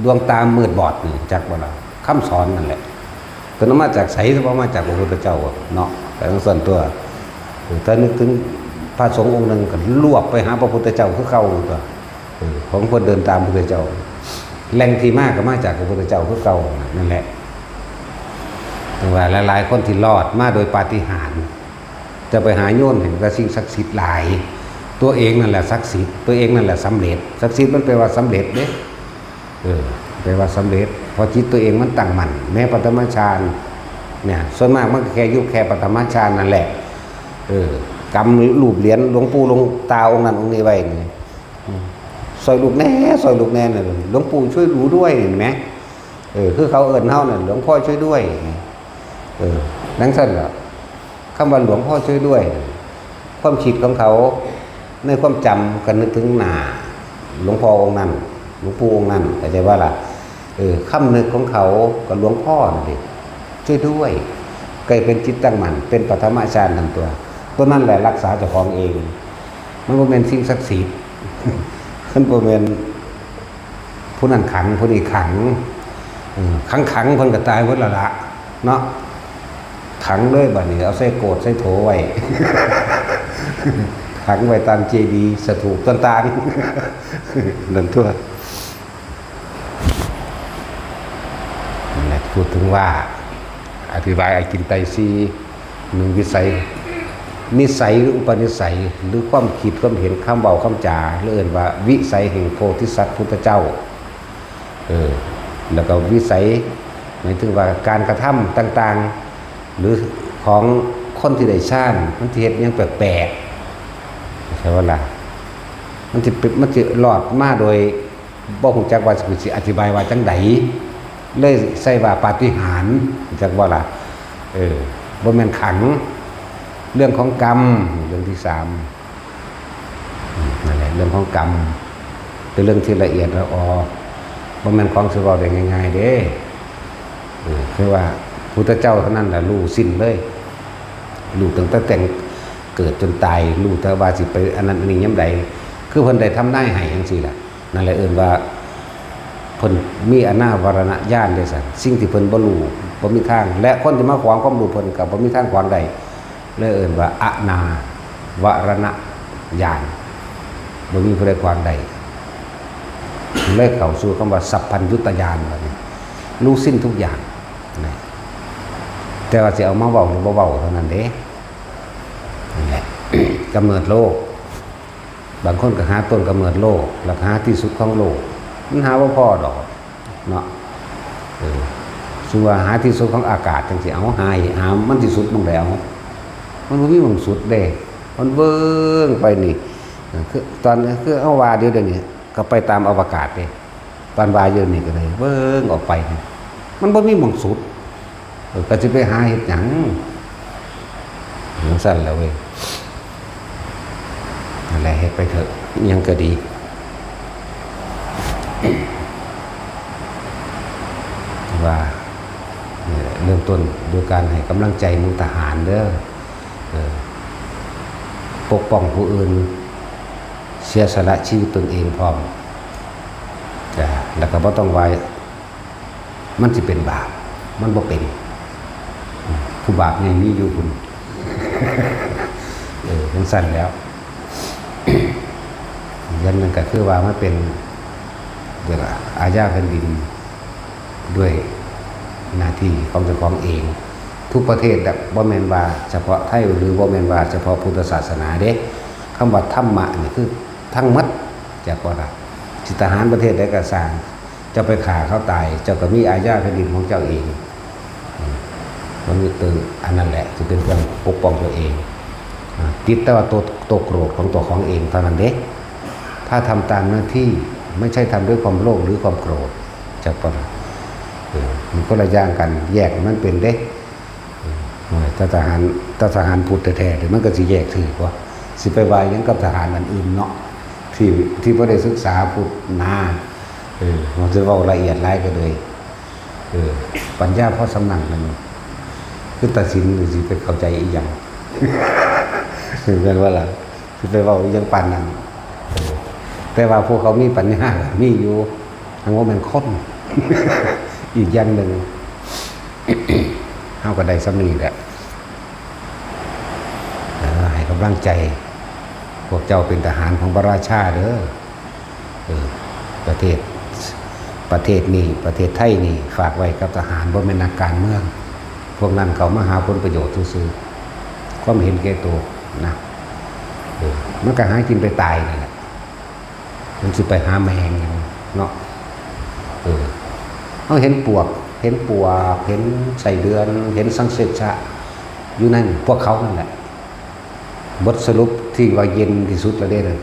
Speaker 1: ดวงตามืดบอดนี่จักบ่ล่ะคำสอนนั่นแหละตัวนั้นมาจากไสซะบ่มาจากพระพุทธเจ้าเนาะแต่ทั้งส่วนตัวถ้านึกถึงพระสงฆ์องค์หนึ่งก็รวบไปหาพระพุทธเจ้าคือเก่าตัวของคนเดินตามพระพุทธเจ้าแหล่งที่มาก็มาจากพระพุทธเจ้าคือเก่านั่นแหละแต่ว่าหลายๆคนที่รอดมาโดยปาฏิหาริย์จะไปหาโยนเห็นกับสิ่งศักดิ์สิทธิ์หลายตัวเองนั่นแหละศักดิ์สิทธิ์ตัวเองนั่นแหละสำเร็จศักดิ์สิทธิ์มันแปลว่าสำเร็จเด้แปลว่าสำเร็จพอจิตตัวเองมันตั้งมั่นแม้ปฐมฌานเนี่ยส่วนมากมันแค่ยุบแค่ปฐมฌานนั่นแหละกำรูปเหรียญหลวงปู่หลวงตาองค์นั้นองค์นี้ไว้นี่ ซอยลูกแน่ซอยลูกแน่น่ะหลวงปู่ช่วยรู้ด้วยเห็นไหมคือเขาเอิ้นเฮาน่ะหลวงพ่อช่วยด้วยนั่นซั่นล่ะคำว่าหลวงพ่อช่วยด้วย ความคิดของเขาในความจำกันนึกถึงหน้าหลวงพ่อองค์นั้นหลวงปู่องค์นั้นเข้าใจว่าล่ะคำนึกของเขากับหลวงพ่อนั่นดิช่วยด้วยเกิดเป็นจิตตั้งมั่นเป็นปฐมฌานทั้งตัวนั้นแหละรักษาเจ้าของเองมันบ่แม่นสิ่งศักดิ์สิทธิ์มันบ่แม่นผู้นั้นขังผู้นี้ขังขังเพิ่นก็ตายเพิ่นละเนาะขังเลยบัดนี้เอาใส่โกรธใส่โถไว้ ขังไว้ตามเจดีย์สถูปต่างๆนั่นทั่วพูดถึงว่าอธิบายอากินไตรสีหนึ่งวิสัยนิสัยหรืออุปนิสัยหรือความคิดความเห็นคำเบาคำจาเรื่อนว่าวิสัยแห่งโพธิสัตว์พุทธเจ้าแล้วก็วิสัยหมายถึงว่าการกระทำต่างๆหรือของคนที่ได้ฌานมันที่เห็นยังแปลกๆใช่ว่าล่ะมันจะหลอดมาโดยบ่ฮู้จักว่าสิอธิบายว่าจังไดเลยใส่ว่าปาฏิหาริย์จักว่าล่ะบ่แม่นขังเรื่องของกรรมเรื่องที่3นั่นแหละเรื่องของกรรมเป็นเรื่องที่ละเอียดละออบ่แม่นของสิเว้าได้ง่ายๆเด้คือว่าพุทธเจ้าเท่านั้นแหละรู้สิ้นเลยรู้ตั้งแต่เกิดจนตายรู้แต่ว่าสิไปอันนั้นอันนี้ยามใดคือเพิ่นได้ทำนายให้จังซี่ล่ะนั่นแหละเอิ้นว่าเพิ่นมีอนาภรณญาณได้ซั่นสิ่งที่เพิ่นบ่รู้บ่มีทางและคนที่มาขวางความรู้เพิ่นก็บ่มีทางขวางได้เลยเอิ้นว่าอนาวรณญาณบ่มีผู้ใดขวางได้เลยเข้าสู่คำว่าสัพพัญญุตญาณบัดนี้รู้สิ้นทุกอย่างนะแต่ว่าสิเอามาเว้าหรือบ่เว้าเท่านั้นเด้นั่นแหละ กำเนิดโลกบางคนก็หาต้นกำเนิดโลกแล้วหาที่สุดของโลกมันหาว่าพ่อดอกเนาะส่วนหาที่สุดของอากาศจังสิเอาหามันที่สุดมึงแล้วมันบ่มีมึงสุดเด้มันเบิ่งไปนี่คือตอนคือเอาว่าเดี๋ยวนี้ก็ไปตามอวกาศเด้ตอนว่าอยู่นี่ก็เลยเบิ่งออกไปมันบ่มีมึงสุดก็สิไปหาเฮ็ดหยังสั่นแล้วเว้ยนั่นแหละเฮ็ดไปเถอะยังก็ดีว่าเริ่มต้นด้วยการให้กำลังใจมุทหารเด้อปกป้องผู้อื่นเสียสละชีวิตตนเองพร้อมแล้วก็บ่ต้องไว้มันสิเป็นบาปมันบ่เป็นผู้บาปยังมีอยู่คุณทั้งสั้นแล้วยันนึงก็คือว่ามันเป็นเรื่องอาญาแผ่นดินด้วยหน้าที่ของเจ้าของเองทุกประเทศแบบบ่แม่นว่าเฉพาะไทยหรือบ่แม่นว่าเฉพาะพุทธศาสนาเด้คำว่าธรรมะนี่คือทั้งหมดจากว่าล่ะสิทหารประเทศใดก็สร้างเจ้าไปฆ่าเขาตายเจ้าก็มีอาญาแผ่นดินของเจ้าเองมันมีตัวอันนั้นแหละจะเป็นเครื่องปกป้องตัวเองติดแต่ว่าตัวโกรธของตัวของเองเท่านั้นเด้ถ้าทำตามหน้าที่ไม่ใช่ทำด้วยความโลภหรือความโกรธจากว่ามันก็ระย่างกันแยกมันเป็นเด้ถ้าทหารพูดแท้ๆหรือมันก็สิแยกถือว่าสิไปวายยังกับทหารอันอื่นเนาะที่บ่ได้ศึกษาพูดนามันจะเว้าละเอียดหลายก็เลยปัญญาพอสำนักมันคือตัดสินหรือสิไปเข้าใจอีหยังเป็นว่าล่ะสิไปเว้าอีหยังปานนั้นแต่ว่าพวกเขามีปัญญามีอยู่ทั้งว่ามันคนอีกอย่างหนึ่งเฮาก็ได้สำนีแหละให้กำลังใจพวกเจ้าเป็นทหารของพระราชาเด้อประเทศนี้ประเทศไทยนี่ฝากไว้กับทหารบ่แม่นนักการเมืองพวกนั้นเขามาหาผลประโยชน์ซื่อๆความเห็นแก่ตัวนะมันก็หากินไปตายนั่นแหละมันสิไปหาแมงเนาะเขาเห็นปวกเห็นใส่เดือนเห็นสังเสชะอยู่นั่นพวกเขานั่นแหละบทสรุปที่ว่าเย็นที่สุดแล้วเด้เลย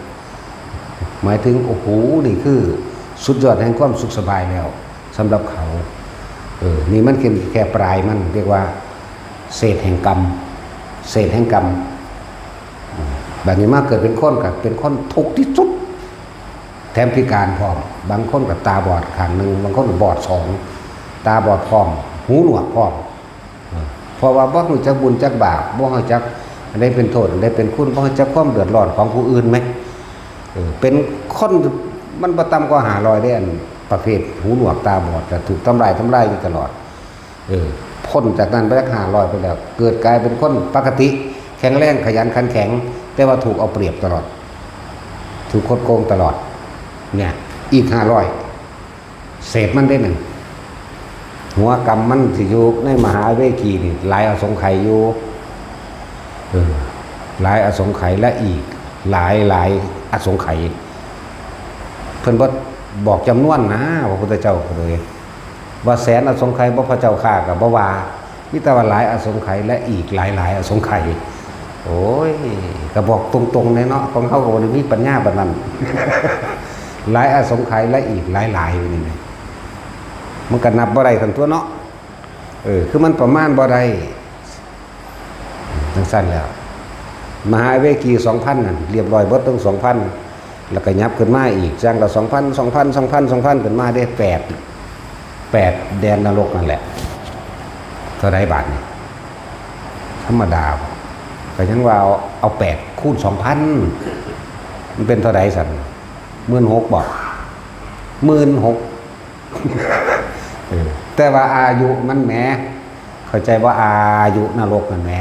Speaker 1: หมายถึงโอ้โหนี่คือสุดยอดแห่งความสุขสบายแล้วสำหรับเขานี่มันแค่ปลายมันเรียกว่าเศษแห่งกรรมเศษแห่งกรรมแบบนี้มากเกิดเป็นคนกับเป็นคนทุกข์ที่สุดแถมพิการพร้อมบางคนกับตาบอดข้างหนึ่งบางคนบอดสองตาบอดพร้อมหูหนวกพร้อมเพราะว่าบ่รู้จักบุญจักบาปบ่รู้จักได้เป็นโทษได้เป็นคุณบ่รู้จักความเดือดร้อนของผู้อื่นไหมเป็นคนมันประต่ำกว่า500ได้อันประเภทหูหนวกตาบอดแต่ถูกทำลายอยู่ตลอดพ้นจากนั้นไปสัก500ไปแล้วเกิดกลายเป็นคนปกติแข็งแรงขยันขันแข็งแต่ว่าถูกเอาเปรียบตลอดถูกคดโกงตลอดเนี่ยอีก500เศษมันได้หนึ่งหัวกรรมมันสิอยู่ในมหาเวกีนี่หลายอสงไขยอยู่หลายอสงไขยและอีกหลายอสงไขยเพิ่นบ่บอกจำนวนนะพระพุทธเจ้าเลยว่าแสนอสงไขยบ่พระเจ้าข้ากับบ่ว่ามีแต่ว่าหลายอสงไขยและอีกหลายอสงไขยโอ้ยก็บอกตรงๆเลยเนาะของเขาก็บ่ได้มีปัญญาปานนั้น หลายอสงไขยและอีกหลายนี่มันก็นับบ่ได้ทั้งตัวเนาะคือมันประมาณบ่ได้ทั้งสั้นแล้วมหาเวกี 2,000 นั่นเรียบร้อยเบิดตั้ง 2,000 แล้วก็ยับขึ้นมาอีกจังละ 2,000 ขึ้นมาได้8แดนนรกนั่นแหละเท่าใดบาทนี่ธรรมดาก็ยังว่าเอา8คูณ 2,000 มันเป็นเท่าใดสั่น 16,000 บ่16,000 แต่ว่าอายุมันแหมเข้าใจว่าอายุนรกนั่นแหม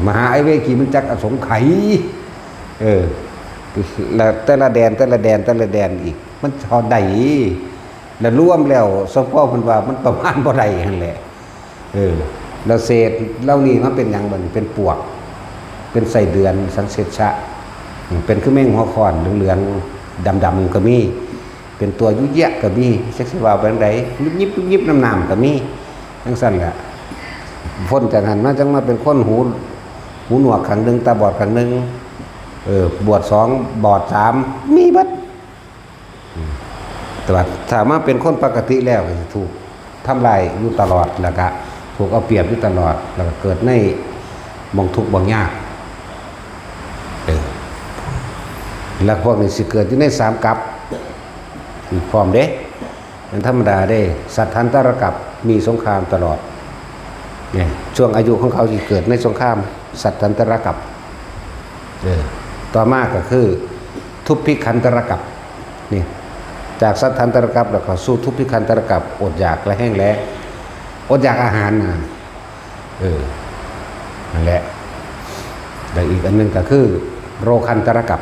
Speaker 1: มหาเวกีมันจักอสงไขยแล้วแต่ละแดนอีกมันเท่าใดแล้วรวมแล้วสมพ่อเพิ่นว่ามันประมาณบ่ได้นั่นแหละแล้วเศษเหล่านี้มันเป็นหยังมันเป็นปวกเป็นไส้เดือนสังเสชะเป็นคือแมงหัวค้อนเหลืองๆดำๆก็มีเป็นตัวยุ่ยแยะก็มีจักสิว่าเป็นไดยิบน้ำก็มีจังซั่นแหละพ้นจากนั้นมาจังมาเป็นคนหูหนวกข้างนึงตาบอดข้างนึงบวช2บอด3มีเบิดแต่ว่าถ้ามาเป็นคนปกติแล้วก็ถูกทำลายอยู่ตลอดแล้วก็ถูกเอาเปรียบอยู่ตลอดแล้วก็เกิดในมองทุกข์บางยากแล้วพวกนี้สิเกิดอยู่ใน3กัปอีกพร้อมเด้เป็นธรรมดาเด้สัตว์ทันตรกัปมีสงครามตลอดเนี่ยช่วงอายุของเขาที่เกิดในสงครามสัตว์ทันตรกัปต่อมาก็คือทุพพิคันตรกัปนี่จากสัตว์ทันตรกัปแล้วก็สู้ทุพพิคันตรกัปอดอยากและแห้งแล้งอดอยากอาหารนะนั่นแหละแต่อีกอันนึงก็คือโรคันตรกัป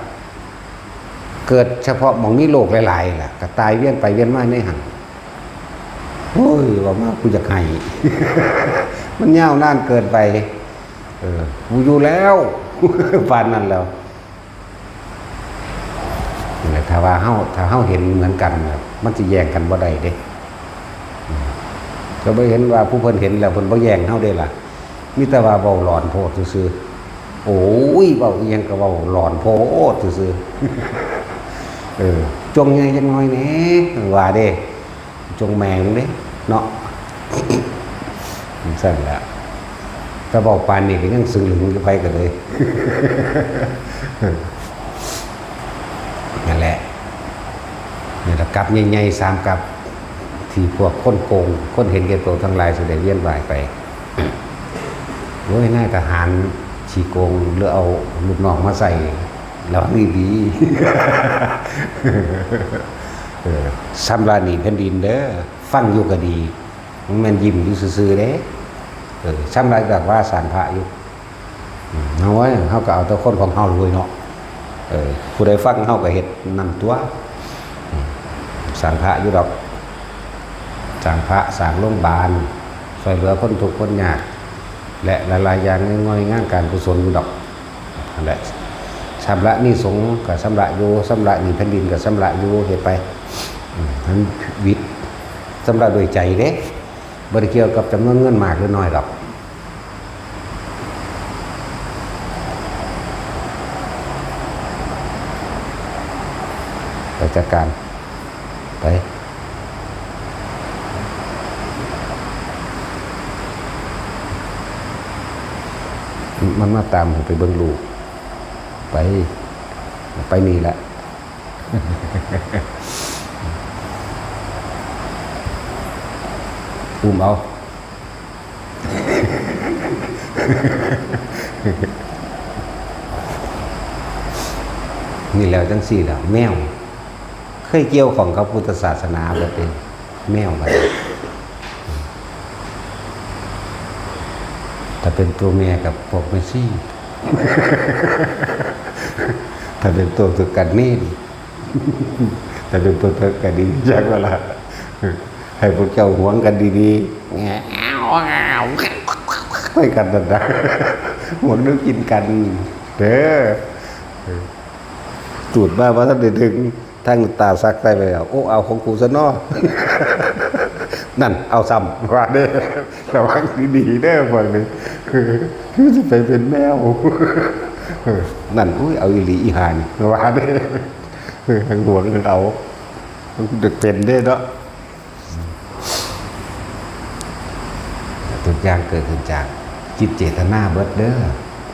Speaker 1: เกิดเฉพาะหม่องมีโรคหลายๆล่ะก็ตายเวียนไปเวียนมาในหันโอ้ยว่ามากูจะไห้ มันยาวนานเกินไปกูอยู่แล้วปานนั้นแล้วถ้าเฮาเห็นเหมือนกันมันจะแย่งกันบ่ได้เด้ก็บ่เห็นว่าผู้เพิ่นเห็นแล้วเพิ่นบ่แย่งเฮาได้ล่ะมีแต่ว่าเว้าหลอนโพดซื่อๆโอ้ยเว้าอีหยังก็เว้าหลอนโพดซื่อๆจงใหญ่จังน้อยแหน่ว่าเด้จงแมงเด้เนาะสั่นละถ้าบอกปานนี้ก็ยังซึ้งหลึงไปกันเลยนั่นแหละนี่ละกับใหญ่ๆ3กับที่พวกคนโกงคนเห็นแก่ตัวทั้งหลายแสดงเวียนว่ายไปโอ้ยนายทหารฉีโกงหรือเอาลูกน้องมาใส่แล้วนี่ดีซ้ำลานีแผ่นดินเด้อฟังอยู่ก็ดีมันยิ้มอยู่ซื่อๆเด้ซ้ำลายแบบว่าสารพระอยู่เอาไว้เขาก็เอาตัวคนของเขาเลยเนาะผู้ใดฟังเขาก็เฮ็ดนั่นตัวสารพระอยู่ดอกสร้างพระสร้างโรงพยาบาลช่วยเหลือคนทุกข์คนยากและหลายๆอย่างง่อยๆงานการกุศลอยู่ดอกนั่นแหละชำระหนี้สงฆ์ก็ชำระอยู่ชำระหนี้แผ่นดินก็ชำระอยู่เฮ็ดไปนั้นวิทย์ชำระโดยใจเด้บ่ได้เกี่ยวกับจำนวนเงินมากหรือน้อยหรอก จัดการไปมันมาตามไปเบิ่งลูกไปนี่แหละอุ้มเอานี่แล้วจังสี่แล้วแมวเคยเกี่ยวของกับพุทธศาสนาแบบเป็นแมวไปแต่เป็นตัวเมียกับพวกเมซี่ ถ้าเป็นตัวตึกกันนี่ถ้าเป็นตัวตึกกันดีจังเวลาให้พวกเจ้าหวงกันดีๆแง่ไปกันดังๆหวงนึกกินกันเด้อตูดบ้าว่าท่านได้ถึงทั้งตาซักใส่ไปแล้วโอ้เอาของกูซะเนาะนั่นเอาซ้ำว่าเด้อระวังดีๆเด้อพวกนี้คือจะไปเป็นแมวนั่นอุ้ยเอาอีหลีอีหานว่าเด้อทางหวงเอาดึกเป็นเด้อเนาะทุกอย่างเกิดขึ้นจากจิตเจตนาเบิดเด้อ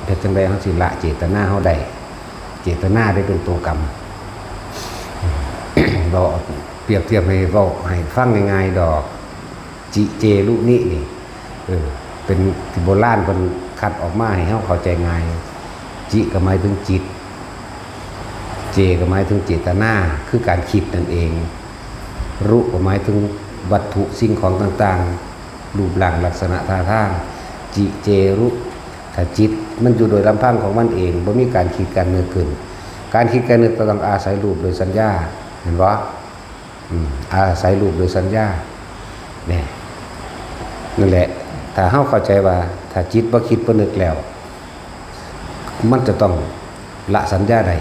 Speaker 1: เป็นจังได๋เฮาสิละเจตนาเฮาได้เจตนาได้เป็นตัวกรรมเราเปรียบเทียบให้ฟังง่ายๆดอกจิเจรุนินี่เป็นที่โบราณเพิ่นคัดออกมาให้เฮาเข้าใจง่ายจิก็หมายถึงจิตเจก็หมายถึงเจตนาคือการคิดนั่นเองรุก็หมายถึงวัตถุสิ่งของต่างๆรูปร่างลักษณะท่าทางจิเจรุถ้าจิตมันอยู่โดยลำพังของมันเองบ่มีการคิดการนึกขึ้นการคิดการนึกต้องอาศัยรูปโดยสัญญาเห็นบ่อาศัยรูปโดยสัญญาเนี่ยนั่นแหละถ้าเฮาเข้าใจว่าถ้าจิตบ่คิดบ่นึกแล้วมันจะต้องละสัญญาใด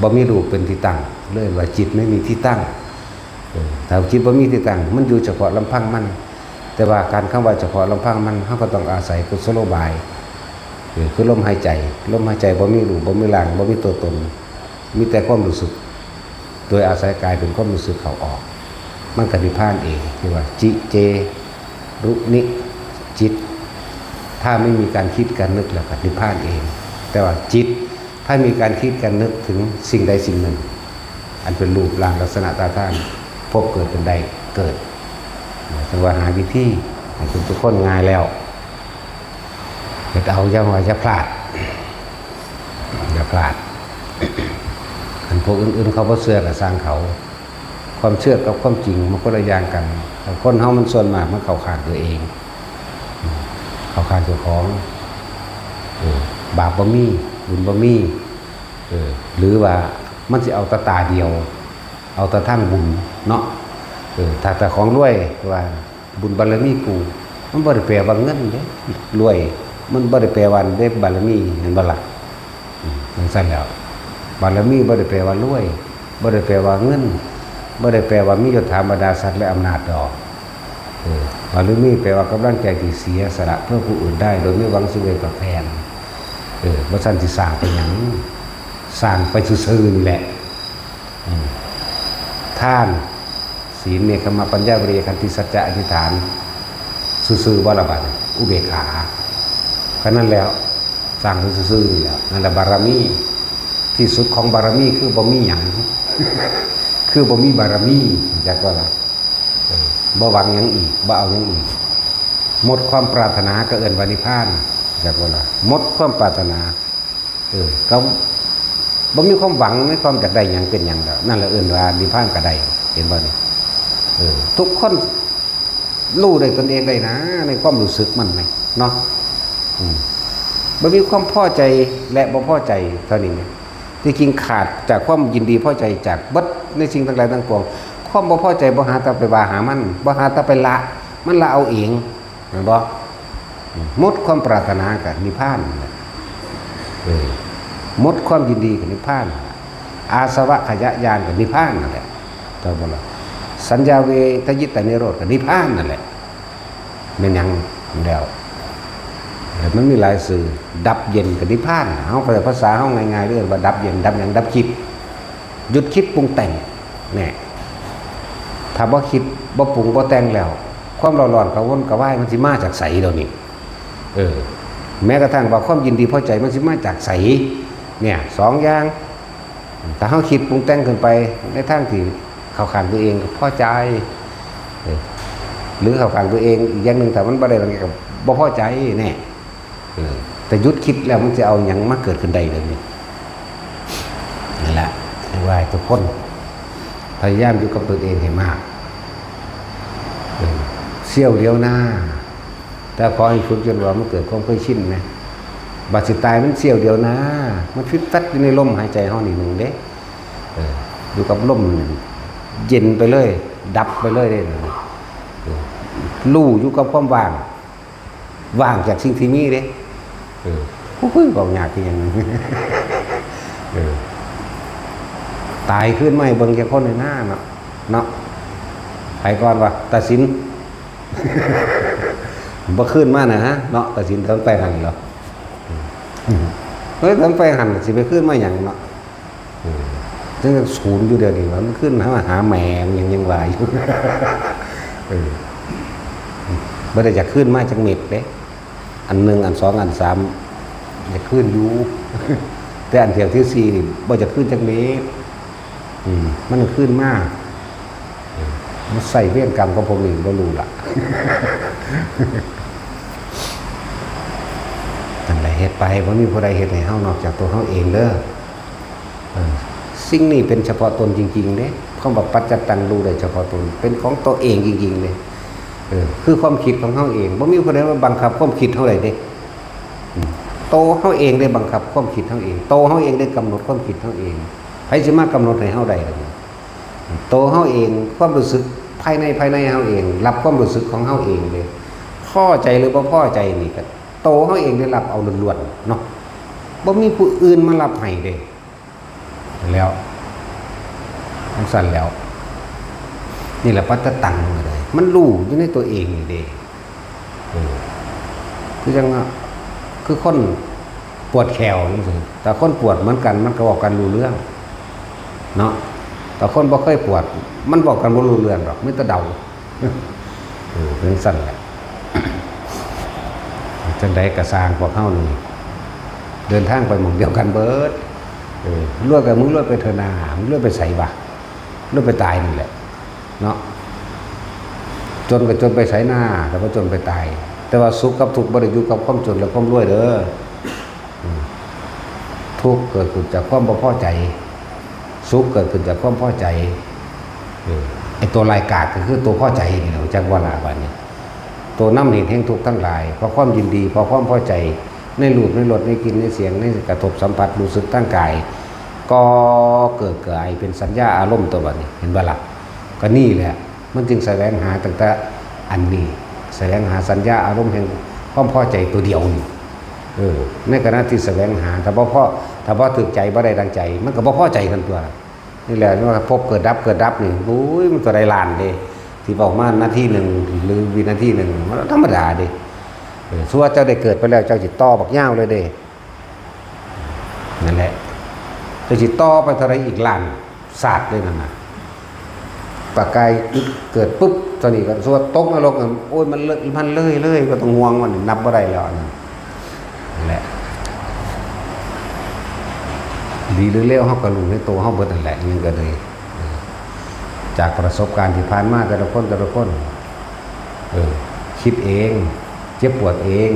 Speaker 1: บ่มีรูปเป็นที่ตั้งเลยว่าจิตไม่มีที่ตั้งถ้าจิตบ่มีที่ตั้งมันอยู่เฉพาะลำพังมันแต่ว่าการคำว่าเฉพาะลำพังมันเขาก็ต้องอาศัยกุศโลบายคือลมหายใจบ่มีรูปบ่มีร่างบ่มีตัวตนมีแต่ความรู้สึกโดยอาศัยกายเป็นความรู้สึกเข้าออกมันก็นิพพานเองคือว่าจิเจรุนิจิตถ้าไม่มีการคิดการนึกแล้วก็นิพพานเองแต่ว่าจิตถ้ามีการคิดการนึกถึงสิ่งใดสิ่งหนึ่งอันเป็นรูปร่างลักษณะตาท่านพบเกิดเป็นใดเกิดจังว่าหาวิธีให้ทุกคนง่ายแล้วเฮ็ดเอาอย่าว่าอย่าพลาดอันพวกอื่นๆเขาบ่เชื่อก็สร้างเขาความเชื่อกับความจริงมันคนละอย่างกันแต่คนเฮามันส่วนมากมันเข้าข้างตัวเองเข้าข้างเจ้าของบาปบ่มีบุญบ่มีหรือว่ามันสิเอาตาเดียวเอาแต่ทั้งบุญเนาะถ้าแต่ของรวยว่าบุญบารมีกูมันบ่ได้แปลว่าเงินเด้รวยมันบ่ได้แปลว่าได้บารมีเห็นบ่ล่ะมันซั่นแล้วบารมีบ่ได้แปลว่ารวยบ่ได้แปลว่าเงินบ่ได้แปลว่ามียศถาบรรดาศักดิ์และอำนาจดอกบารมีแปลว่ากำลังใจที่เสียสละเพื่อผู้อื่นได้โดยไม่หวังสิ่งใดตอบแทนบ่ซั่นสิสร้างไปหยังสร้างไปซื่อๆนี่แหละท่านศีลเนคขมะปัญญาวิริยะขันติสัจจะอธิษฐานซื่อๆว่าละบาดอุเบกขาแค่นั้นแล้วสร้างซื่อๆนี่แหละนั่นแหละบารมีที่สุดของบารมีคือบ่มีหยังคือบ่มีบารมีจักว่าล่ะบ่หวังหยังอีกบ่เอาหยังอีกหมดความปรารถนาก็เอิ้นว่านิพพานจักว่าล่ะหมดความปรารถนาก็บ่มีความหวังในความอยากได้หยังเป็นหยังแล้วนั่นแหละเอิ้นว่านิพพานก็ได้เห็นบ่นี่ทุกคนรู้ได้ตนเองได้นะในความรู้สึกมันเนาะบ่มีความพอใจและบ่พอใจเท่านี้ที่จริงขาดจากความยินดีพอใจจากเบิดในสิ่งทั้งหลายทั้งปวงความบ่พอใจบ่หาแต่ไปว่าหามันบ่หาแต่ไปละมันละเอาเองเห็นบ่หมดความปรารถนากับนิพพานหมดความยินดีกับนิพพานอาสวะขยะญาณกับนิพพานนั่นแหละต่อบ่ล่ะสัญญาเวทยิตานิโรธกับนิพพานนั่นแหละมันยังแล้วมันมีหลายสื่อดับเย็นกับนิพพานเอาภาษาเฮาง่ายๆเรื่องว่าดับเย็นดับหยังดับจิต หยุดคิดปรุงแต่งเนี่ยถ้าบ่คิดบ่ปรุงบ่แต่งแล้วความร้อนกระวนกระวายมันสิมาจากไสเดี๋ยวนี้แม้กระทั่งว่าความยินดีพอใจมันสิมาจากไสเนี่ยสองอย่างถ้าเฮาคิดปรุงแต่งขึ้นไปในทางที่เข้าข้างตัวเองก็พอใจหรือเข้าข้างตัวเองอีกอย่างนึงถ้ามันบ่ได้ตรงนี้ก็บ่พอใจแน่แต่หยุดคิดแล้วมันจะเอาหยังมาเกิดขึ้นได้เลยนี่แหละว่าทุกคนพยายามอยู่กับตัวเองให้มากเสี้ยวเดียวหน้าแต่ขอให้ฝึกจนว่ามันเกิดความเคยชินนะบาดสิตายมันเสี้ยวเดียวนะมันฟิตฟัดอยู่ในลมหายใจห้องนี่หนึ่งเด้อยู่กับลมเย็นไปเลยดับไปเลยได้เลยลู่อยู่กับความว่างจากสิ่งที่มีเด้ผู้บอกยากที่อย่างนั้นตายขึ้นไม่เบิ่งแค่คนในหน้าเนาะไปก่อนว่าตัดสินบ่ขึ้นมานะฮะเนาะตัดสินทั้งไปหันเหรอเฮ้ยทั้งไปหันสิไปขึ้นมาอย่างเนาะซึ่งศูนย์อยู่เดียวนี่มันขึ้นหาแมงยังวายอยู่บ่ได้จะขึ้นมาจังเม็ดเด้อันหนึ่งอันสองอันสามจะขึ้นอยู่แต่อันเที่ยวที่สี่นี่บ่จะขึ้นจังเม็ดมันขึ้นมากมันใส่เวรกรรมของผมเองบ่รู้ล่ะจังได๋เฮ็ดไปบ่มีผู้ใดเฮ็ดให้เฮานอกจากตัวเฮาเองเด้อสิ่งนี้เป็นเฉพาะตนจริงๆเด้คำว่าปัจจตังรู้ได้เฉพาะตนเป็นของตัวเองจริงๆเลยคือความคิดของเฮาเองบ่มีผู้ใดมาบังคับความคิดเฮาได้เด้โตเฮาเองได้บังคับความคิดเฮาเองโตเฮาเองได้กำหนดความคิดเฮาเองไผสิมากำหนดให้เฮาได้ล่ะโตเฮาเองความรู้สึกภายในเฮาเองรับความรู้สึกของเฮาเองเลยพอใจหรือบ่พอใจนี่ก็โตเฮาเองได้รับเอาล้วนๆเนาะบ่มีผู้อื่นมารับให้เด้แล้วมันสั่นแล้วนี่แหละปัจจตังเลยมันรู้อยู่ในตัวเองนี่เด้คือจังคือคนปวดแขวจังซี่แต่คนปวดเหมือนกันมันก็บอกกันรู้เรื่องเนาะแต่คนบ่เคยปวดมันบอกกันบ่รู้เรื่องหรอกมีแต่เดาเป็นสั่นแหละจังได๋ก็สร้างพวกเฮานี่เดินทางไปหม่องเดียวกันเบิดรวยกับมึงรวยไปเถอะนามึงรวยไปใส่บ่รวยไปตายนี่แหละเนาะจนก็จนไปใส่หน้าแต่ว่าจนไปตายแต่ว่าสุขกับทุกข์บ่ได้อยู่กับความจนและความรวยเด้อทุกข์เกิดขึ้นจากความบ่พอใจสุขเกิดขึ้นจากความพอใจไอ้ตัวลายกาดก็คือตัวพอใจนี่แหละจักว่าลาบัดนี้ตัวน้ำเหตุแห่งทุกข์ทั้งหลายเพราะความยินดีเพราะความพอใจในรูปในรสในกลิ่นในเสียงในกระทบสัมผัสรู้สึกตั้งกายก็เกิดกลายเป็นสัญญาอารมณ์ตัวบัดนี้เห็นบ่ล่ะก็นี่แหละมันจึงแสวงหาตั้งแต่อันนี้แสวงหาสัญญาอารมณ์แห่งความพอใจตัวเดียวนี่ในขณะที่แสวงหาถ้าบ่ถูกใจบ่ได้ดังใจมันก็บ่พอใจกันตัวนี่แหละว่าพบเกิดดับนี่โอ้ยมันตัวใดล้านเด้ที่บอกมานาทีนึงหรือวินาทีนึงมันธรรมดาเด้สัวเจ้าได้เกิดไปแล้วเจ้าสิต่อบักยาวเลยเด้นั่นแหละเจ้าสิต่อไปเท่าไรอีกล้านศาสตร์เลยนั่นน่ะปากกายเกิดปุ๊บตอนนี้ก็สัวตกนรกโอ้ยมันเลยก็ต้องห่วงมันนับบ่ได้แล้วนั่นแหละดีหรือเลวเฮาก็รู้ในตัวเฮาเบิดนั่นแหละยังก็เลยจากประสบการณ์ที่ผ่านมาแต่ละคนคิดเองเจ็บปวดเอง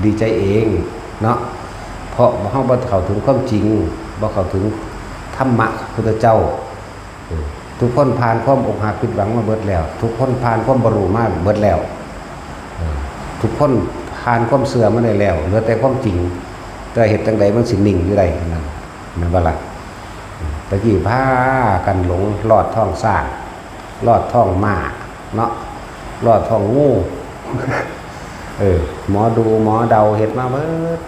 Speaker 1: ดีใจเองเนาะเพราะเฮาบ่เข้าถึงความจริงบ่เข้าถึงธรรมะพุทธเจ้าทุกคนผ่านความอกหักผิดหวังมาเบิดแล้วทุกคนผ่านความบ่รู้มาเบิดแล้วทุกคนผ่านความเสื่อมมาได้แล้วเหลือแต่ความจริงแต่เหตุจังใดมันสินิ่งอยู่ได้นั่นแม่นบ่ล่ะตะกี้พากันหลงลอดท้องสร้างลอดท้องม้าเนาะลอดท้องงูหมอดูหมอเดาเฮ็ดมาเบิด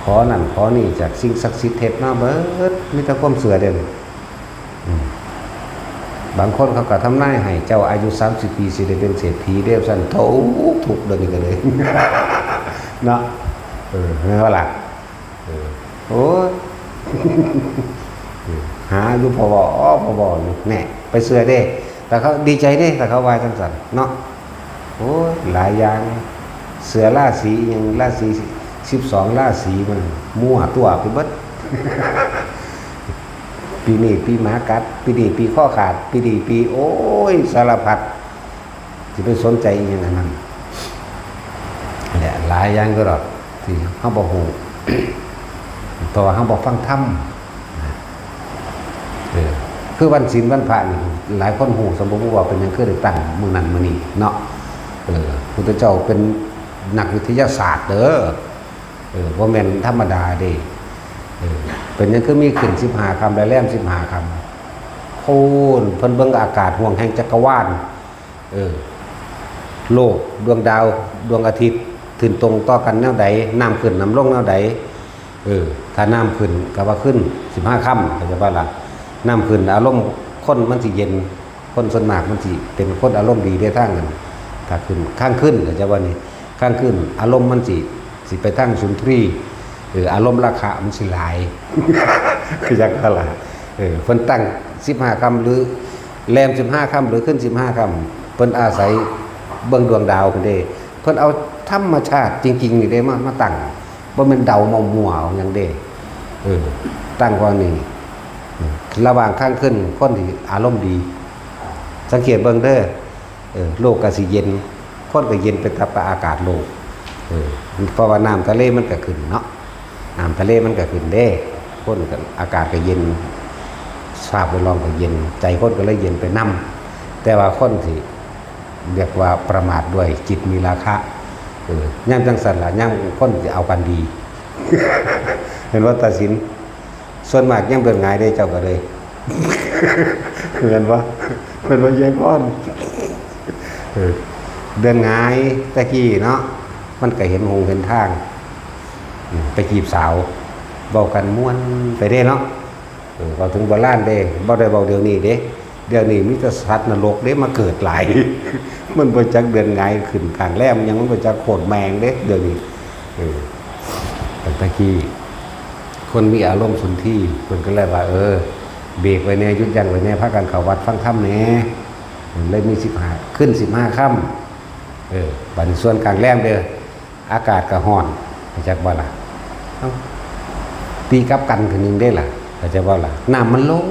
Speaker 1: ขอนั่นขอนี่จากสิ่งศักดิ์สิทธิ์เฮ็ดมาเบิดมีแต่ความเสื่อเด่นบางคนเขาก็ทำนายให้เจ้าอายุ30 ปีสิได้เป็นเศรษฐีเด้อซั่นถูกเดี๋ยวนี้ก็เลยเนาะแม่นบ่ล่ะโอ้ย หาอยู่พอบอกอ๋อพอบอกแน่ไปเสือเด้แต่เขาดีใจเด้แต่เขาวายจังสันเนาะโอ้ยหลายอย่างเสือราศียังราศี12ราศีมันมั่วตัวไปเบิด ปีนี้ปีหมากัดปีนี้ปีข้อขาดปีนี้ปีโอ้ยสารพัดจะไปสนใจอย่างนั้นแหละหลายอย่างก็หรอกที่เขาบอกโหต่อเขาบอกฟังธรรมคือวันศีลวันพระนี่หลายคนหูสมบูรณ์ว่าเป็นยังคือได้ตั้งมือนั้นมือนี้เนาะพุทธเจ้าเป็นนักวิทยาศาสตร์เด้อว่าแม่นธรรมดาเด้เป็นยังคือมีขึ้น15 คำและแรม15 คำโค่นเพิ่นเบิ่งอากาศห่วงแห่งจักรวาลโลกดวงดาวดวงอาทิตย์ขึ้นตรงต่อกันแนวใดน้ำขึ้นน้ำลงแนวใดถ้าน้ำขึ้นก็ว่าขึ้น15 ค่ำเข้าใจป่ะล่ะน้ำขึ้นอารมณ์คนมันสิเย็นคนส่วนมากมันสิเป็นคนอารมณ์ดีได้ทั้งนั้นถ้าขึ้นข้างขึ้นเข้าใจว่านี่ข้างขึ้นอารมณ์มันสิไปทั้งสุนทรีอารมณ์ราคามันสิหลาย คือจังว่าล่ะเพิ่นตั้ง15 ค่ำหรือแรม15 ค่ำหรือขึ้น15 ค่ำเพิ่นอาศัยเบิ่งดวงดาวเพิ่นเด้เพิ่นเอาธรรมชาติจริงๆนี่ได้มาตั้งบ่แม่นเดามั่วๆเอาหยังเด้ตั้งว่านี่ระหว่างข้างขึ้นคนที่อารมณ์ดีสังเกตเบิ่งเด้อโลกก็สิเย็นคนก็เย็นไปตามอากาศโลกเพราะว่าน้ำทะเลมันก็ขึ้นเนาะน้ำทะเลมันก็ขึ้นเด้คนก็อากาศก็เย็นทราบไปลองก็เย็นใจคนก็เลยเย็นไปนำแต่ว่าคนที่เรียกว่าประมาทด้วยจิตมีราคะย่ำจังสันล่ะย่ำคนจะเอากันดี เห็นว่าตัดสินส่วนมากย่ำเดินง่ายได้เจ้าก็เลย เห็นว่าเย้ก้อนเดินง่ายตะกี้เนาะมันก็เห็นหงเห็นทางไปจีบสาวเบากันม้วนไปได้เนาะพอถึงโบราณเด้บ่ได้เบาเดี๋ยวนี้เด้เดี๋ยวนี้มิตรสัตว์นรกเด้มาเกิดหลาย มันบ่จักเดินง่ายขึ้นข้างแรมยังมันบ่จักโคตรแมงเด้เดี๋ยวนี้แต่ตะกี้คนมีอารมณ์สุนทรีย์เพิ่นก็เลยว่าเบรกไว้แน่ยุดยั้งไว้แน่พากันเข้าวัดฟังธรรมแน่เลยมี15ขึ้น15 ค่ำบัดส่วนกลางแรมเด้ออากาศก็ร้อนจักบ่ล่ะตีกับกันขึ้นนึงได้ล่ะจักบ่ล่ะน้ำมันลง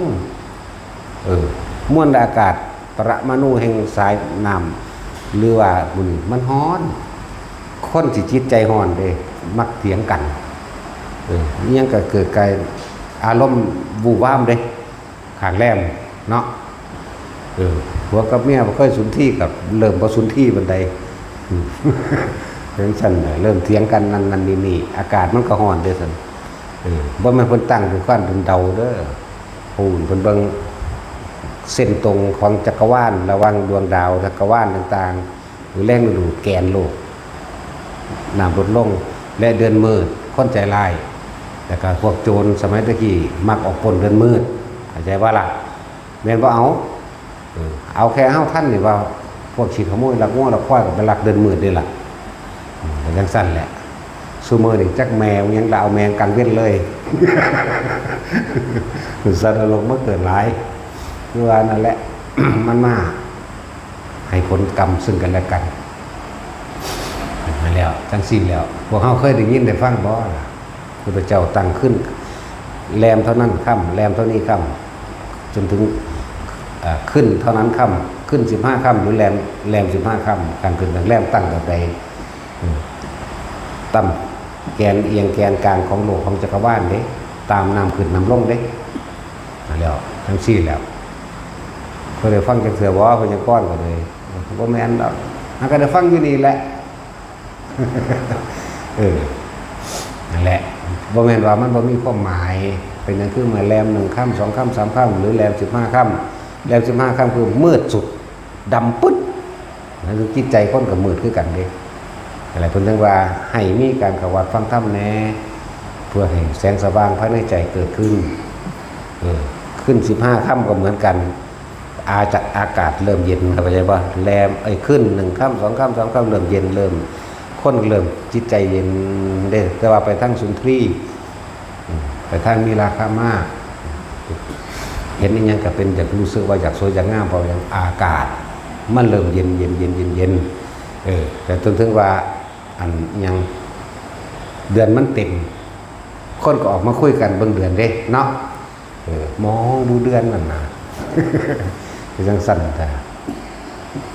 Speaker 1: มวลอากาศปรมาณูแห่งสายน้ำหรือว่าบุญมันร้อนคนสิจิตใจร้อนเด้มักเถียงกันนี่ยังก็เกิดกายอารมณ์วู่วามเด้ข้างแรมเนาะหัวกับเมียบ่ค่อยสุนทรีกับเริ่มบ่สุนทรีบันไดเรื่องฉันเริ่มเถียงกันนั่นนี่อากาศมันก็ร้อนเด้อซั่นบ่แม่นเพิ่นตั้งเป็นขั้นเป็นเดาเด้อโอ้เพิ่นเบิ่งเส้นตรงของจักรวาลระหว่างดวงดาวจักรวาลต่างๆหรือแรงดูดแกนโลกน้ำลดลงและเดือนมืดคนใจร้ายแต่ก็พวกโจรสมัยตะกี้มักออกปล้นเดือนมืดเข้าใจว่าล่ะแม่นบ่เอาแค่เฮาท่านนี่ว่าพวกขี้ขโมยลักงัวลักควายก็ไปลักเดือนมืดนี่ล่ะจังซั่นแหละซุมื้อนี่จักแมวยังเอาแมงกลางเว้นเลย สัตว์นรกมันเกิดหลายคือว่านั่นแหละ มันมาให้ผลกรรมซึ่งกันและกันมาแล้วจังสิ้นแล้วพวกเฮาเคยได้ยินได้ฟังบ่ล่ะพุทธเจ้าตั้งขึ้นแรมเท่านั้นค่ำแรมเท่านี้ค่ำจนถึงขึ้นเท่านั้นค่ำขึ้น15 ค่ำหรือแรม15 ค่ำการขึ้นแรมตั้งแบบใดต่ำแกนเอียงแกนกลางของโลกของจักรวาลเด้ตามน้ำขึ้นน้ำลงเด้มาแล้วทั้งสิ้นแล้วก็ได้ฟังจากเสือว่าพญาก้อนก็เลยบ่แม่นดอกมันก็ได้ฟังอยู่นี่แหละ นั่นแหละบ่แม่นว่ามันบ่มีความหมายเป็นนั่นคือเมื่อแรม1 ค่ำ2 ค่ำ3 ค่ำหรือแรม15 ค่ำแรม15 ค่ำคือมืดสุดดำปึ๊ดนั่นคือจิตใจคนก็มืดคือกันเด้อะไรเพิ่นถึงว่าให้มีการเข้าวัดฟังธรรมแน่เพื่อให้แสงสว่างภายในใจเกิดขึ้นขึ้น15 ค่ำก็เหมือนกันอากาศเริ่มเย็นเข้าใจป่ะแรมขึ้น1 ค่ำ2 ค่ำ3 ค่ำเริ่มเย็นเริ่มคนเริ่มจิตใจเย็นเด้แต่ว่าไปทั้งสุนทรีไปทางมีราคามาก เห็นอีหยังก็เป็นอยากรู้สึกว่าอยากสวยอยากงามเพราะอย่างอากาศมันเริ่มเย็นแต่จนถึงว่าอันยังเดือนมันเต็มคนก็ออกมาคุยกันเบิ่งเดือนเด้เนาะมองดูเดือนนั่นน่ะ คือจังสั่นแต่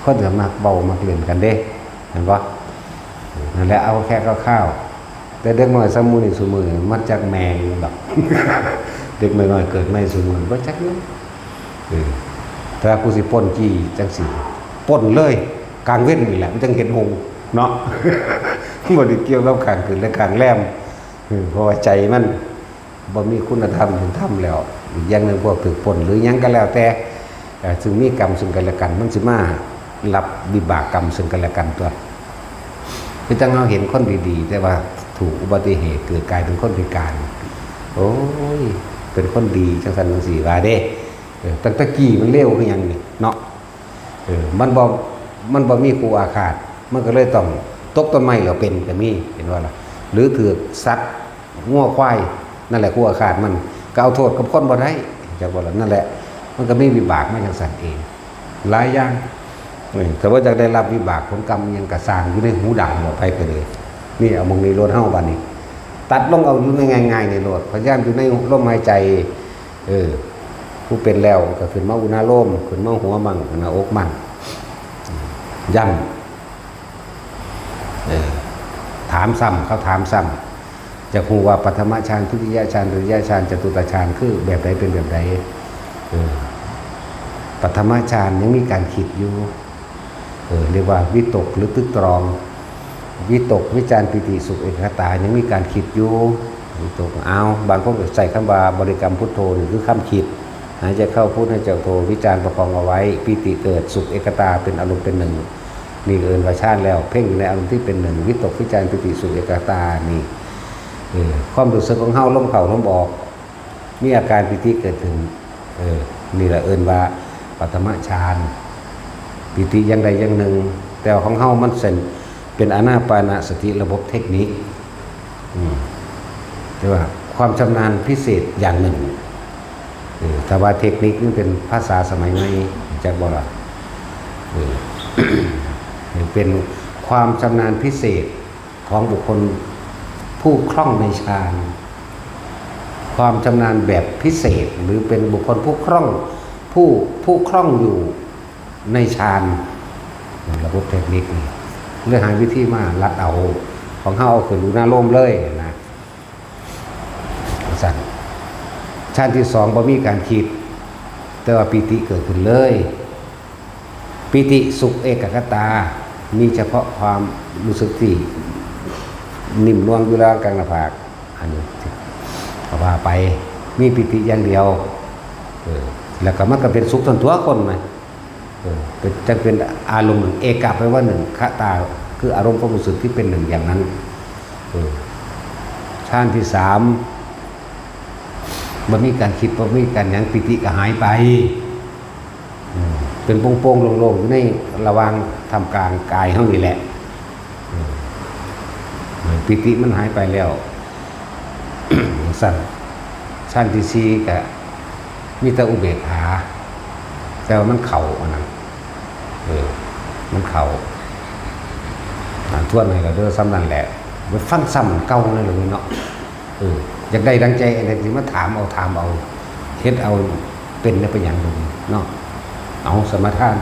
Speaker 1: คนก็มักเบามักเล่นกันเด้เห็นบ่นั่นแหละเอาแค่คร่าวๆแต่เด็กน้อยสมุนี่ซุมื้อมันจักแมงดอก เด็กน้อยๆเกิดใหม่ซุมื้อบ่จักเนาะถ้ากูสิป่นจี้จังสิป่นเลยกลางเว้นนี่แหละมันจังเห็นหงเนาะ บ่ได้เกี่ยวกับการขึ้นและการแลมเพราะว่าใจมันบ่มีคุณธรรมถึงธรรมแล้วอีกอย่างนึงพวกถูกป่นหรือหยังก็แล้วแต่ซึ่งมีกรรมซึ่งกันและกันมันสิมารับวิบากกรรมซึ่งกันและกันตัวคือจังเราเห็นคนดีๆแต่ว่าถูกอุบัติเหตุเกิดกลายเป็นคนพิการโอ้ยเป็นคนดีจังซั่นจังซี่ว่าเด้ตั้งแต่กี้มันเลวคือหยังนี่เนาะมันบ่มีครูอาฆาตมันก็เลยต้องตกต้นไม้แล้วเป็นก็มีเห็นว่าล่ะหรือถือสัตว์งัวควายนั่นแหละครูอาฆาตมันก็เอาโทษกับคนบ่ได้จักว่าล่ะนั่นแหละมันก็มีวิบากมาจังซั่นเองหลายอย่างถ้าว่าจะได้รับวิบากผลกรรมยังกระสร้างอยู่ในหูด่างเราไปก็เลยนี่เอามองในรถเฮ้าบันนี้ตัดลงเอาอยู่ในง่ายๆในรถพยายามอยู่ในลมหายใจผู้เป็นแล้วก็ขึ้นมาอุณาโลมขึ้นมาหัวมั่งขึ้นมาอกมั่งย่ำถามซ้ำเขาถามซ้ำจะคงว่าปฐมฌานทุติยฌานตติยฌานจตุตฌานคือแบบใดเป็นแบบใดปฐมฌานยังมีการคิดอยู่เรียกว่าวิตกหรือตึกตรองวิตกวิจารปิติสุขเอกคตายังมีการคิดอยู่วิตกเอาบางคนก็ใส่คำว่าบริกรรมพุทโธนี่คือคำคิดหายใจเข้าพุทหายใจโธวิจารประคองเอาไว้ปิติเกิดสุขเอกตาเป็นอารมณ์เป็นหนึ่งนี่เอิญว่าฌานแล้วเพ่งอยู่ในอารมณ์ที่เป็นหนึ่งวิตกวิจารปิติสุขเอกตานี่ความรู้สึกของเฮาลมเข้าลมออกมีอาการปิติเกิดถึงนี่แหละเอิญว่าปฐมฌานปิติอย่างใดอย่างหนึ่งแต่ของเฮามันเป็นอานาปานสติระบบเทคนิคแต่ว่าความชำนาญพิเศษอย่างหนึ่งแต่ว่าเทคนิคนี่เป็นภาษาสมัยใหม่จักบ่ล่ะเป็นความชำนาญพิเศษของบุคคลผู้คล่องในฌานความชำนาญแบบพิเศษหรือเป็นบุคคลผู้คล่องผู้คล่องอยู่ในฌานระบบเทคนิคนี่เรื่องหาวิธีมาลัดเอาของเฮาคือดูหน้าโล่มเลยนะสั่นฌานที่สองบ่มีการคิดแต่ว่าปิติเกิดขึ้นเลยปิติสุขเอกคตามีเฉพาะความรู้สึกที่นิ่มนวลอยู่แล้วกลางหน้าผากอันนี้ก็ว่าไปมีปิติอย่างเดียวแล้วก็มันก็เป็นสุขส่วนตัวคนไหมจะเป็นอารมณ์หนึ่งเอกะแปลว่าหนึ่งคตาคืออารมณ์ความรู้สึกที่เป็นหนึ่งอย่างนั้นฌานที่สามบ่มีการคิดบ่มีการหยังปิติก็หายไปเป็นโป่งๆโล่งๆอยู่ในระหว่างทำกลางกายเฮานี่แหละปิติมันหายไปแล้วสั่นฌานที่สี่ก็มีแต่อุเบกขาแต่ว่ามันเข่าอันนั้นมันเข่าทวนให้เราเด้อซ้ำนั่นแหละไปฟังซ้ำเก่านั่นเลยเนาะอยากได้ดังใจอะไรที่มาถามเอาเฮ็ดเอาเป็นได้เป็นอย่างหนึ่งเนาะเอาสมาทาน